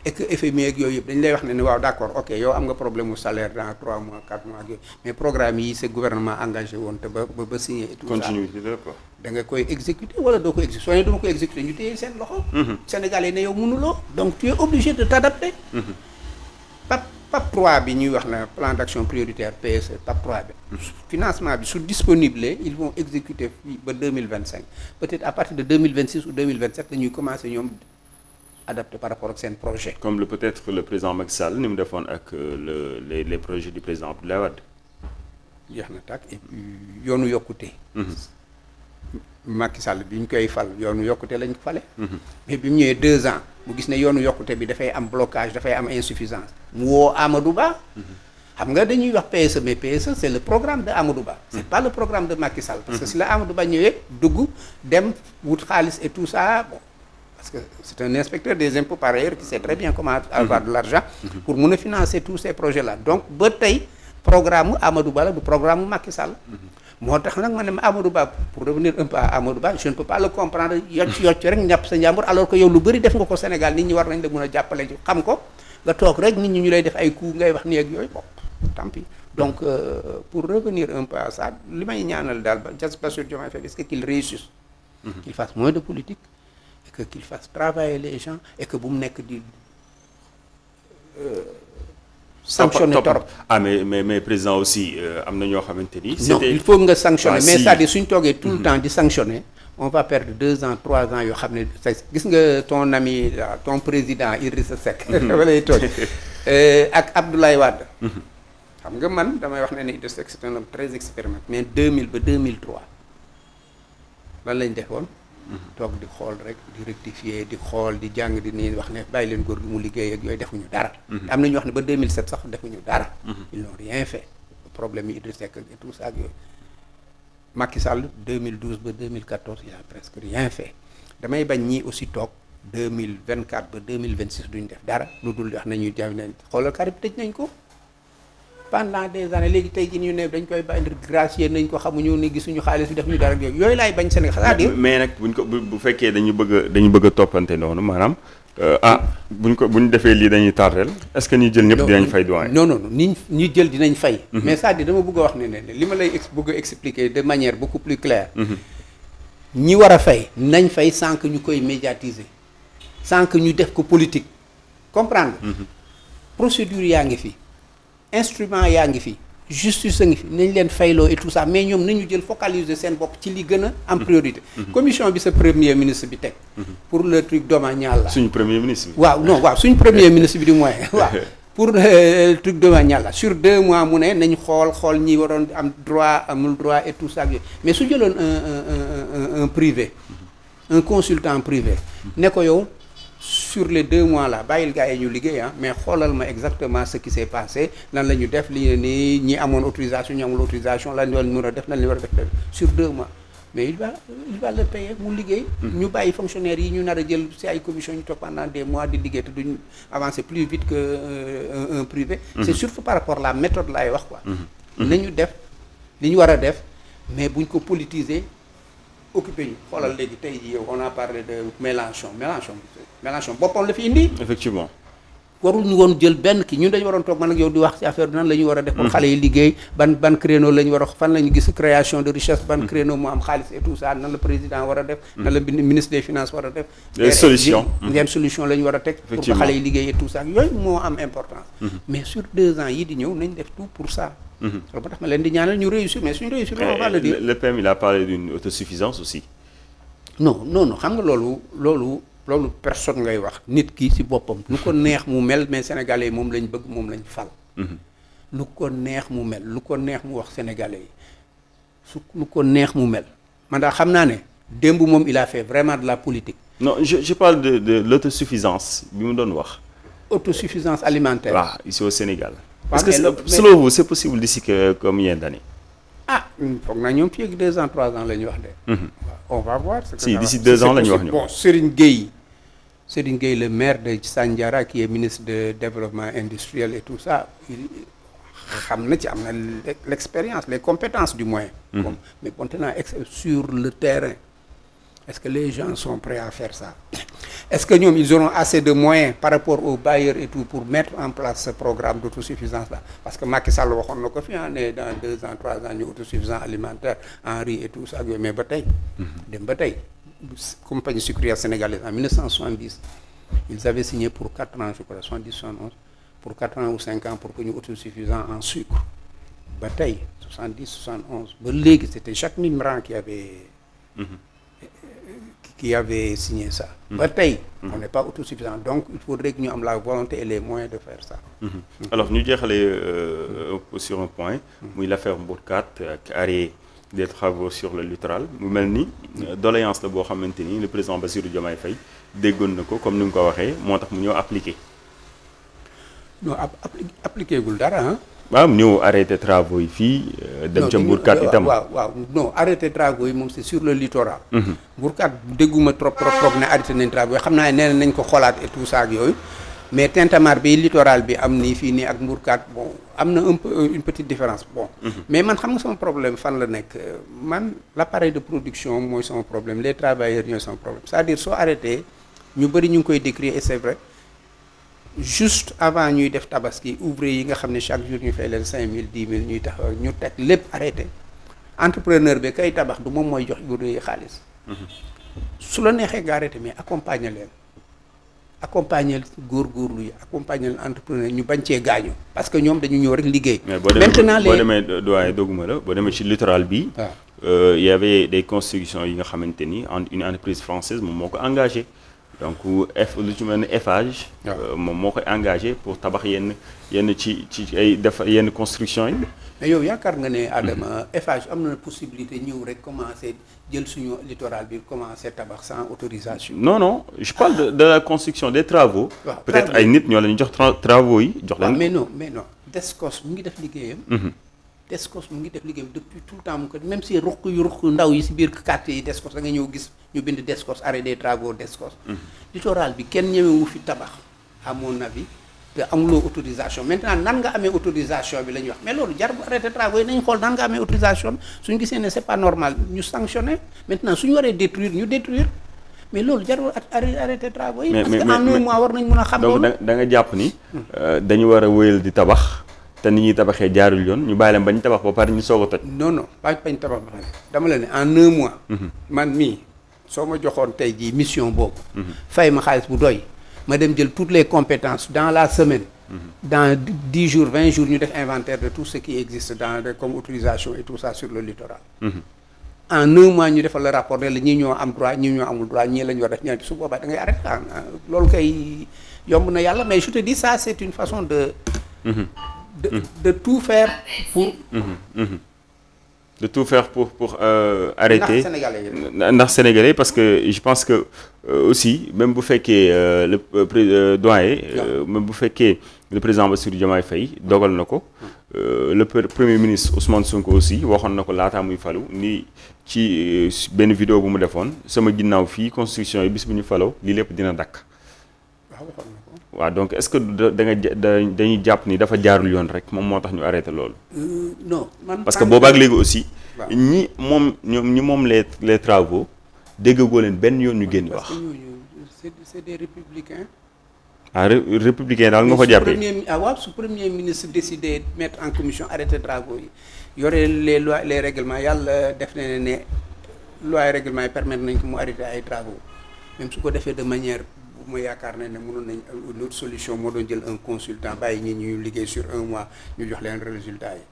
et que FMI ak yooyu yëpp dañ lay wax ne waaw d'accord ok yow am nga problème mu salaire dans 3 mois 4 mois ak yooyu mais programme yi c'est gouvernement engagé woon te ba signé et tout ça continuité la quoi da nga koy exécuter wala doo ko exécuter soo ne dama ko exécuter ñu téye seen loxo Sénégalais ne yow mënuloo donc tu es obligé de t'adapter PAP 3 bi ñuy wax na plan d'action prioritaire PSE PAP 3 bi financement bi su disponible ils vont exécuter fii ba 2025 peut-être à partir de 2026 ou 2027 dañuy commencer ñoom adapté par rapport ak seen projet comme peut-être le président Macky Sall ni mu defoon ak les projets du président Abdoulaye Wade jeex na tàkk et puis yoonu yokkute Macky Sall bi ñu koy fal yoonu yokkute lañ ko fale mais bi mu ñëwee 2 ans mu gis ne yoonu yokkute bi dafay am blocage dafay am insuffisance mu woo Amadou Ba xam nga dañuy wax PSE mais PSE c'est le programme de Amadou Ba c'est pas le programme de Macky Sall parce que si la Amadou Ba ñëwee dugg dem wut xaalis et tout ça bon parce que c'est un inspecteur des impôts par ailleurs qui sait très bien comment avoir de l'argent pour mun a financer tous ces projets là donc ba tey programme Amadou Ba la du programme Macky Sall moo tax nag ma ne ma Amadou Ba pour revenir un peu à Amadou Ba je ne peux pas le comprendre yocc rek ñàpp sa njàmbur alors que yow lu bëri def nga ko Sénégal nit ñi war nañ la mën a jàppale xam ko nga toog rek nit ñi ñu lay def ay coups ngay wax nii ak yooyu bon tant pis donc pour revenir un peu à ça li may ñaanal daal ba Bassirou Diomaye Faye est-ce que qu'il réussisse qu'il fasse moins de politique et que qu'il fasse travailler les gens et que bu mu nekk di sanctionner torop mais président aussi am na ñoo xamante ni non il faut nga sanctionner mais c'est-à-dire suñ toogee tout le temps di sanctionner on va perdre 2 ans 3 ans yoo xam ne gis nga ton ami ton président Idrissa Seck dafa lay toog ak Abdoulaye Wade xam nga man damay wax ne Idrissa Seck c'est un homme très expérimenté mais 2000 ba 2003 lan lañ defoon toog di xool rek di rectifier di xool di jàng di nii wax ne bàyyi leen góor gi mu liggéey ak yooyu defuñu dara am na ñu wax ne ba 2007 sax defuñu dara ils n'ont rien fait problème yi Idrissa Seck et tout ça ak yooyu Macky Sall 2012 ba 2014 il a presque rien fait damay bañ ñii aussi toog 2024 ba 2026 duñ def dara lu dul wax nañuy jaw nañ xoolal Karim tëj nañ ko pendant des années léegi tey jii ñu ne dañ koy bàyyi gracier nañ ko xamuñu ni gisuñu xaalis bi defuñu dara ak yooyu laay bañ Sénégal c'est-à-dire mais nag buñ ko bu fekkee dañu bëgg a toppante noonu maanaam buñ defee lii dañuy tardel est-ce que ñi jël ñëpp dinañ fay doyen non ñi jël dinañ fay mais c'est-à-dire dama bëgg a wax ne li ma lay bëgg a expliquer de manière beaucoup plus claire ñi war a fay nañ fay sans que ñu koy médiatiser sans que ñu def ko politique comprendre procédure yaa ngi fi instrument yaa ngi fi justice a ngi fi nañ leen fayloo et tout ça mais ñoom nañu jël focaliser seen bopp ci li gën a am priorité commission bi sa premier ministre bi teg pour le truc domanial là suñu premier ministre bi waaw suñu premier ministre bi du moins waaw pour le truc domanial là sur 2 mois mu ne nañ xool ñi waroon am droit amul droit et tout ça ak yooyu mais su jëloon un privé un consultant privé ne ko yow sur les 2 mois là bàyyil gars yi ñu liggéey mais xoolal ma exactement ce qui s'est passé lan la ñu def li nii ñi amoon autorisation ñu amul autorisation lan la ñu war a def lan la ñu war a def sur 2 mois mais il va le payer mu liggéey. ñu bàyyi fonctionnaires yi ñu nar a jël ci ay commission ñu toog pendant des mois di liggéey te duñ avancer plus vite que un privé. c'est surtout par rapport à la méthode laay wax quoi. nañu def li ñu war a def mais buñ ko politiser occupé ñu xoolal léegi tey jii yow on a parlé de Mélenchon boppam la fi indi. effectivement. waruñu woon jël benn kii ñun dañu waroon toog man ak yow di wax ci affaire bi nan la ñu war a def pour xale yi liggéey ban créneau la ñu war a fan la ñu gis création de richesse ban créneau mu am xaalis et tout ça nan la président war a def nan la ministre des finances war a def des solutions yan solution la ñu war a teg pour que xale yi liggéey et tout ça yooyu moo am importance mais sur 2 ans yi di ñëw nañ def tout pour ça loolu ba tax ma leen di ñaanal ñu réussir mais suñu réussir on va le dire le PM il a parlé d'une autosuffisance aussi non xam nga loolu personne ngay wax nit ki ci boppam lu ko neex mu mel mais sénégalais yi moom lañ bëgg moom lañ fal lu ko neex mu mel lu ko neex mu wax sénégalais yi lu ko neex mu mel man daal xam naa ne démb moom il a fait vraiment de la politique. non je parle de l'autosuffisance bi mu doon wax. autosuffisance alimentaire. waaw ici au Sénégal. parce que selon vous c'est possible d'ici combien d'années. foog naa ñoom fii ak 2 ans 3 ans la ñuy wax de. on va voir. si d'ici 2 ans la ñuy wax ñoom. bon Serigne Gueye le maire de Sandiara qui est ministre de développement industriel et tout ça xam na ci am na l'expérience les compétences du moins. mais maintenant sur le terrain est-ce que les gens sont prêts à faire ça est-ce que ñoom ils auront assez de moyens par rapport aux bailleurs et tout pour mettre en place ce programme d'autosuffisance là parce que Macky Sall waxoon na ko fi ne dans 2 ans 3 ans ñu autosuffisance alimentaire en riz et tout ça mais ba tey dem ba tey compagnie sucrière sénégalaise en 1970 ils avaient signé pour 4 ans je crois 70 71 pour 4 ans ou 5 ans pour que ñu autosuffisant en sucre ba tey 70 71 ba léegi c'était Jacques Mimran qui avait signé ça. ba tey on n'est pas autosuffisant donc il faudrait que ñu am la volonté et les moyens de faire ça. alors ñu jeexalee sur un point. muy l'affaire Mbourkat ak arrêt des travaux sur le littoral mu mel ni doléance la boo xamante ni le président Bassirou Diomaye Faye déggoon na ko comme ni nga ko waxee moo tax mu ñëw appliqué. non appliqué gul dara ah. waaw ñëw arrêté travaux yi fii. dem ca Mbourkat itam waaw non arrêté travaux yi moom c'est sur le littoral. Mbourkat dégguma trop ne arrêté nañ travaux yi xam naa ne nee nañ ko xoolaat et tout ça ak yooyu mais Tintamar bi littoral bi am nii fii nii ak Mbourkat bon am na un peu une petite différence bon. mais man xam nga sama problème fan la nekk man l'appareil de production mooy sama problème les travailleurs ñooy sama problème c'est-à-dire soo arrêté ñu bëri ñu ngi koy décrire et c'est vrai. juste avant ñuy def tabaski ouvrier yi nga xam ne chaque jour ñu fay leen 5000 10 000 ñuy taxaw ñu teg lépp arrêté entrepreneur bi kay tabax du moom mooy jox ouvrier yi xaalis. su la neexee nga arrêté mais accompagner leen accompagner góorgóorlu yi accompagner leen entrepreneur ñu bañ cee gaañu parce que ñoom dañu ñëw rek liggéey. maintenant boo demee doyen dogguma la boo demee ci littoral bi. il y avait des constructions yi nga xamante ni une entreprise française moom moo ko engagé. donc lu ci mel ni Eiffage. moom moo koy engagé pour tabax yenn ci ay def yenn construction yi. mais yow yaakaar nga ne Adama Eiffage am na possibilité ñëw rek commencer jël suñu littoral bi commencer tabax sans autorisation. non je parle de la construction des travaux. peut-être ay nit ñoo leen jox travaux yi jox leen. mais non Descos mu ngi def liggéeyam. Descos mu ngi def liggéeyam depuis tout le temps mu ko même si ruq ndaw yi si biir quartier yi Descos da nga ñëw gis ñu bind Descos arrêt des travaux Descos. littoral bi kenn ñemewu fi tabax à mon avis te amuloo autorisation maintenant nan nga amee autorisation bi la ñuy wax mais loolu jar bu arrêté travaux yi nañ xool nan nga amee autorisation suñu gisee ne c'est pas normal ñu sanctionner maintenant suñu waree détruire ñu détruire mais loolu jarul arrêté travaux yi. parce que en un mois war nañ mën a xam loolu. donc da nga jàpp ni. dañu war a wéyal di tabax. te ni ñuy tabaxee jaarul yoon ñu bàyyi leen bañ tabax ba pare ñu soog a toj. non bañ tabax ba pare dama la ne en un mois. man mii soo ma joxoon tey jii mission boobu. fay ma xaalis bu doy ma dem jël toutes les compétences dans la semaine. dans 10 jours 20 jours ñu def inventaire de tout ce qui existe comme autorisation et tout ça sur le littoral. en un mois ñu defal le rapport ne la ñii ñoo am droit ñii ñoo amul droit ñii la ñu war def ñaari su boobaa da ngay arrêté loolu kay yomb na yàlla mais je te dis ça c'est une façon de tout faire pour. de tout faire pour arrêter ndax sénégalais parce que je pense que aussi même bu fekkee le doyen. même bu fekkee le président Bassirou Diomaye Faye dogal na ko. le premier ministre Ousmane Sonko aussi waxoon na ko laataa muy falu ni ci benn vidéo bu mu defoon sama ginnaaw fii construction yi bis bu ñu faloo lii lépp dina dakk. waaw donc est-ce que dañuy jàpp ni dafa jaarul yoon rek moom moo tax ñu arrêté loolu. non man parce que boobaak léegi aussi. ñi moom les travaux déggagoo leen benn yoon ñu génn wax. parce que ñooñu c'est des républicains. Républicain daal nga ko jàppee. waaw su premier ministre décidé mettre en commission arrêté travaux yi yore les lois les règlements yàlla def na ne loi et règlement yi permettre nañ ko mu arrêté ay travaux même su ko defee de manière bu ma yaakaar ne mënoon nañ une autre solution moo doon jël un consultant bàyyi ñi ñuy liggéey sur un mois ñu jox leen résultat yi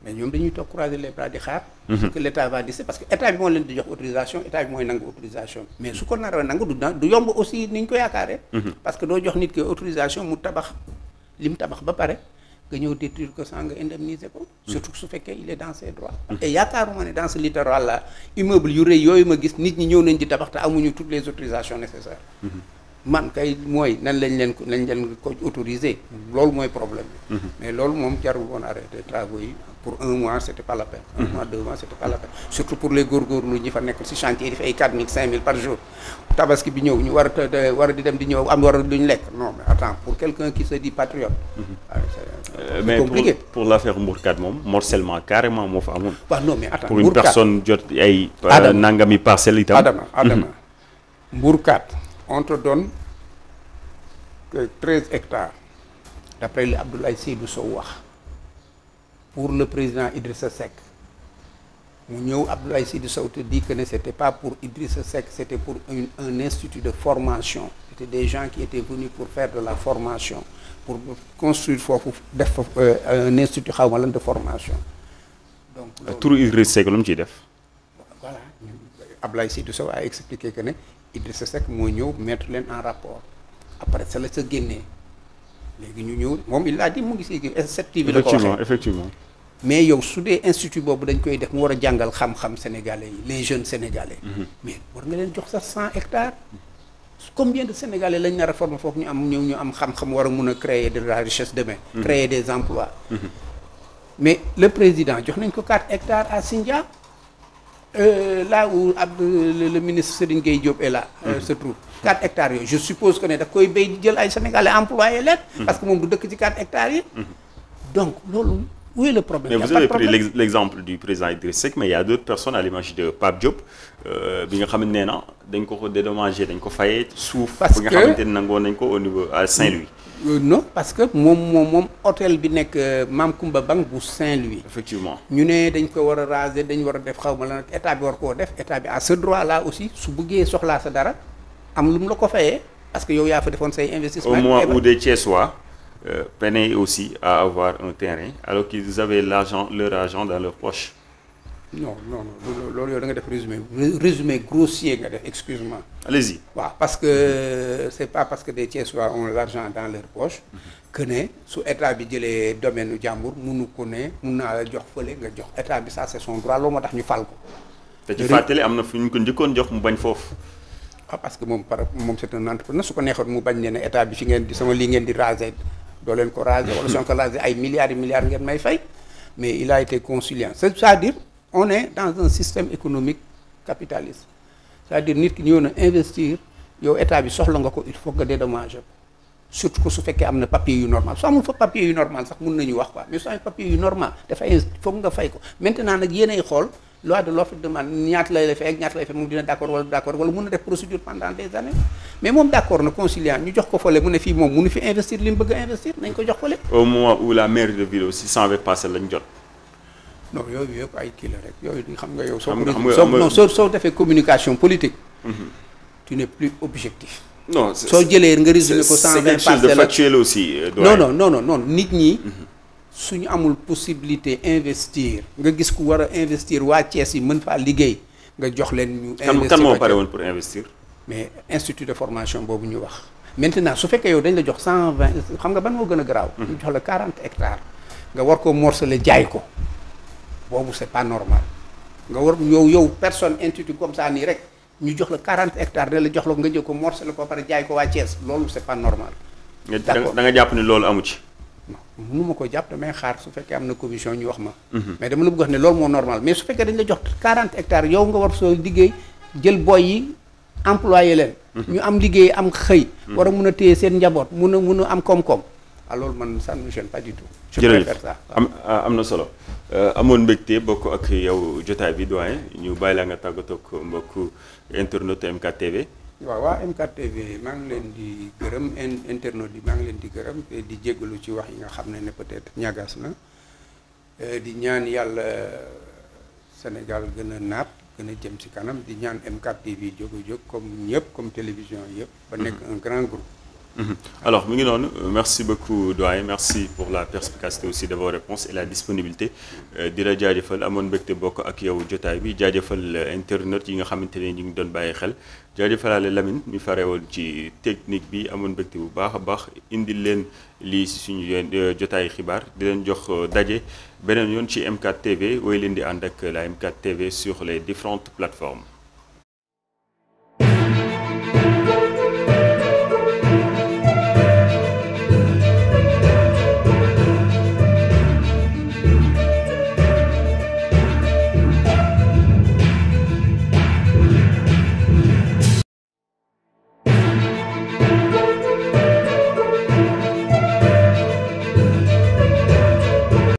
mais ñoom dañuy toog croiser les bras di xaar. ce que l' état va dire parce que état bi moo leen di jox autorisation état bi mooy nangu autorisation mais su ko naree nangu du yomb aussi ni ñu ko yaakaaree. parce que doo jox nit ki autorisation mu tabax li mu tabax ba pare nga ñëw détruire ko sans nga indemniser ko. surtout su fekkee il est dans ses droits. et yaakaaruma ne dans ce littoral là immeuble yu rëy yooyu ma gis nit ñi ñëw nañ di tabax te amuñu toutes les autorisations nécessaires. man kay mooy nan lañ leen ko autoriser loolu mooy problème bi. mais loolu moom jarul woon arrêté travaux yi pour un mois c' était pas la peine. un mois 2 mois c' était pas la peine surtout pour les góorgóorlu ñi fa nekk si chantier yi def ay 4000 5000 par jour tabaski bi ñëw ñu war a di dem di ñëw am war a duñ lekk non mais attends pour quelqu'un qui se dit patriote. mais compliqué pour l'affaire Mbourkat moom morcellement carrément moo fa amoon. waaw non mais attends pour une personne jot ay. nangami parcelle itam. Adama Mbourkat on te donne que 13 hectares d'après li Abdoulaye Seydou Sow wax pour le président Idrissa Seck mu ñëw Abdoulaye Seydou Sow te dit que ne c'était pas pour Idrissa Seck c'était pour un institut de formation c'était des gens qui étaient venus pour faire de la formation pour construire foofu def un institut xaw ma lan de formation donc turu Idrissa Seck lu mu ciy def. voilà Abdoulaye Seydou Sow a expliqué que ne Idrissa Seck moo ñëw mettre leen en rapport après ça la sa génnee léegi ñu ñëw moom il a dit mu ngi si S7TV la ko waxee effectivement mais yow su dee institut boobu dañ koy def mu war a jàngal xam-xam sénégalais yi les jeunes sénégalais mais war nga leen jox sax 100 hectares combien de sénégalais lañ nar a former foofu ñu am xam-xam war a mun a créer de la richesse demain créer des emplois mais le président jox nañ ko 4 hectares à Sindia là où le ministre Serigne Gueye Diop est là se trouve 4 hectares yooyu je suppose que ne daf koy béy di jël ay sénégalais employé leen parce que moom du dëkk ci 4 hectares yi donc loolu où est le problème. Mais vous avez pris l'exemple du président Idriss Seck mais il y a d'autres personnes à l'image de Pape Diop bi nga xam ne nee na dañ ko dédommagé dañ ko fayee suuf bi nga xamante ne nangoo nañ ko au niveau à Saint-Louis. Non parce que moom hôtel bi nekk Mame Koumba Bang bu Saint-Louis. Effectivement ñu ne dañ ko war a raser dañ war a def xaw ma lan état bi war koo def état bi à ce droit là aussi su bëggee soxlaa sa dara am lu mu la ko fayee parce que yow yaa fa defoon say investissement. au moment où des Thiessois peinaient aussi à avoir un terrain alors qu'ils avaient leur argent dans leur poche. non loolu yow da nga def résumé grossier nga def excuse-moi. Allez-y. waaw parce que c'est pas parce que des Thiessois ont l'argent dans leur poche que ne su état bi jëlee domaine u jàmbur munu ko ne mun naa la jox fële nga jox état bi ça c'est son droit loolu moo tax ñu fal ko. te ci fàttali am na fu ñu ko njëkkoon jox mu bañ foofu. ah parce que moom c'est un entrepreneur su ko neexoon mu bañ ne état bi fi ngeen di sama lii ngeen di raser doo leen ko raser wala soo ko raser ay milliards ngeen may fay mais il a été conciliant c'est-à-dire on est dans un système économique capitaliste c'est-à-dire nit ki ñëw na investir yow état bi soxla nga ko il faut nga dédommager ko surtout que su fekkee am na papier yu normal su amul fa papier yu normal sax mun nañu wax quoi mais su amee papier yu normal dafay foog nga fay ko maintenant nag yéenay xool loi de l'offre demande ñaata lay fay ak ñaata lay fay moom dina d'accord wala mun na def procédure pendant des années mais moom d'accord na conciliant ñu jox ko fële mu ne fii moom munu fi investir li mu bëgg a investir nañ ko jox fële. au moment où la mairie de ville aussi s'en va passer lañ jot. non yooyu yëpp ay kii la rek yooyu xam nga yow. soo defee communication politique. tu n'es plus objectif. non soo jëlee nga résumé ko 120 parcelles. c'est quelque chose de factuel aussi. non nit ñi. suñu amul possibilité investir nga gis ku war a investir waa Thiès yi mën faa liggéey nga jox leen ñu. investir kan moo pare woon pour investir. mais institut de formation boobu ñu wax. maintenant su fekkee yow dañ la jox 120 xam nga ban moo gën a garaaw. ñu jox la 40 hectares nga war ko morceler jaay ko. boobu c'est pas normal nga war yow personne institut comme ça nii rek ñu jox la 40 hectares ne la jox la nga jël ko morceler ko pare jaay ko waa Thiès loolu c'est pas normal. d'accord da nga jàpp ni loolu amu ci. non mënu ma ko jàpp damay xaar su fekkee am na commission ñu wax ma. mais dama la bëgg wax ne loolu moo normal mais su fekkee dañ la jox 40 hectares yow nga war soo liggéey jël boy yi employé leen ñu am liggéey am xëy. war a mun a téye seen njaboot mun a am koom-koom. alors man ça ne me gêne pas du tout. je préfère ça am na solo amoon mbégte bokk ak yow jotaay bi doyen ñu bàyyi la nga tàggatoo ak mbokku internet MK TV. waaw waa MK TV maa ngi leen di gërëm internet yi maa ngi leen di gërëm te di jégalu ci wax yi nga xam ne peut-être ñagas na di ñaan yàlla Sénégal gën a naat gën a jëm ci kanam di ñaan MK TV jóg comme ñëpp comme télévision yëpp. ba nekk un grand groupe. Alors mi ngi noonu merci beaucoup doyen merci pour la perspicacité aussi de vos réponses et la disponibilité di la jaajëfal amoon mbégte bokk ak yow jotaay bi jaajëfal internet yi nga xamante ne ñu ngi doon bàyyi xel jaajëfalaale Lamine mi fare woon ci technique bi amoon mbégte bu baax a baax indil leen lii si suñu jotaay xibaar di leen jox daje beneen yoon ci MK TV wooy leen di ànd ak la MK TV sur les différentes plateformes.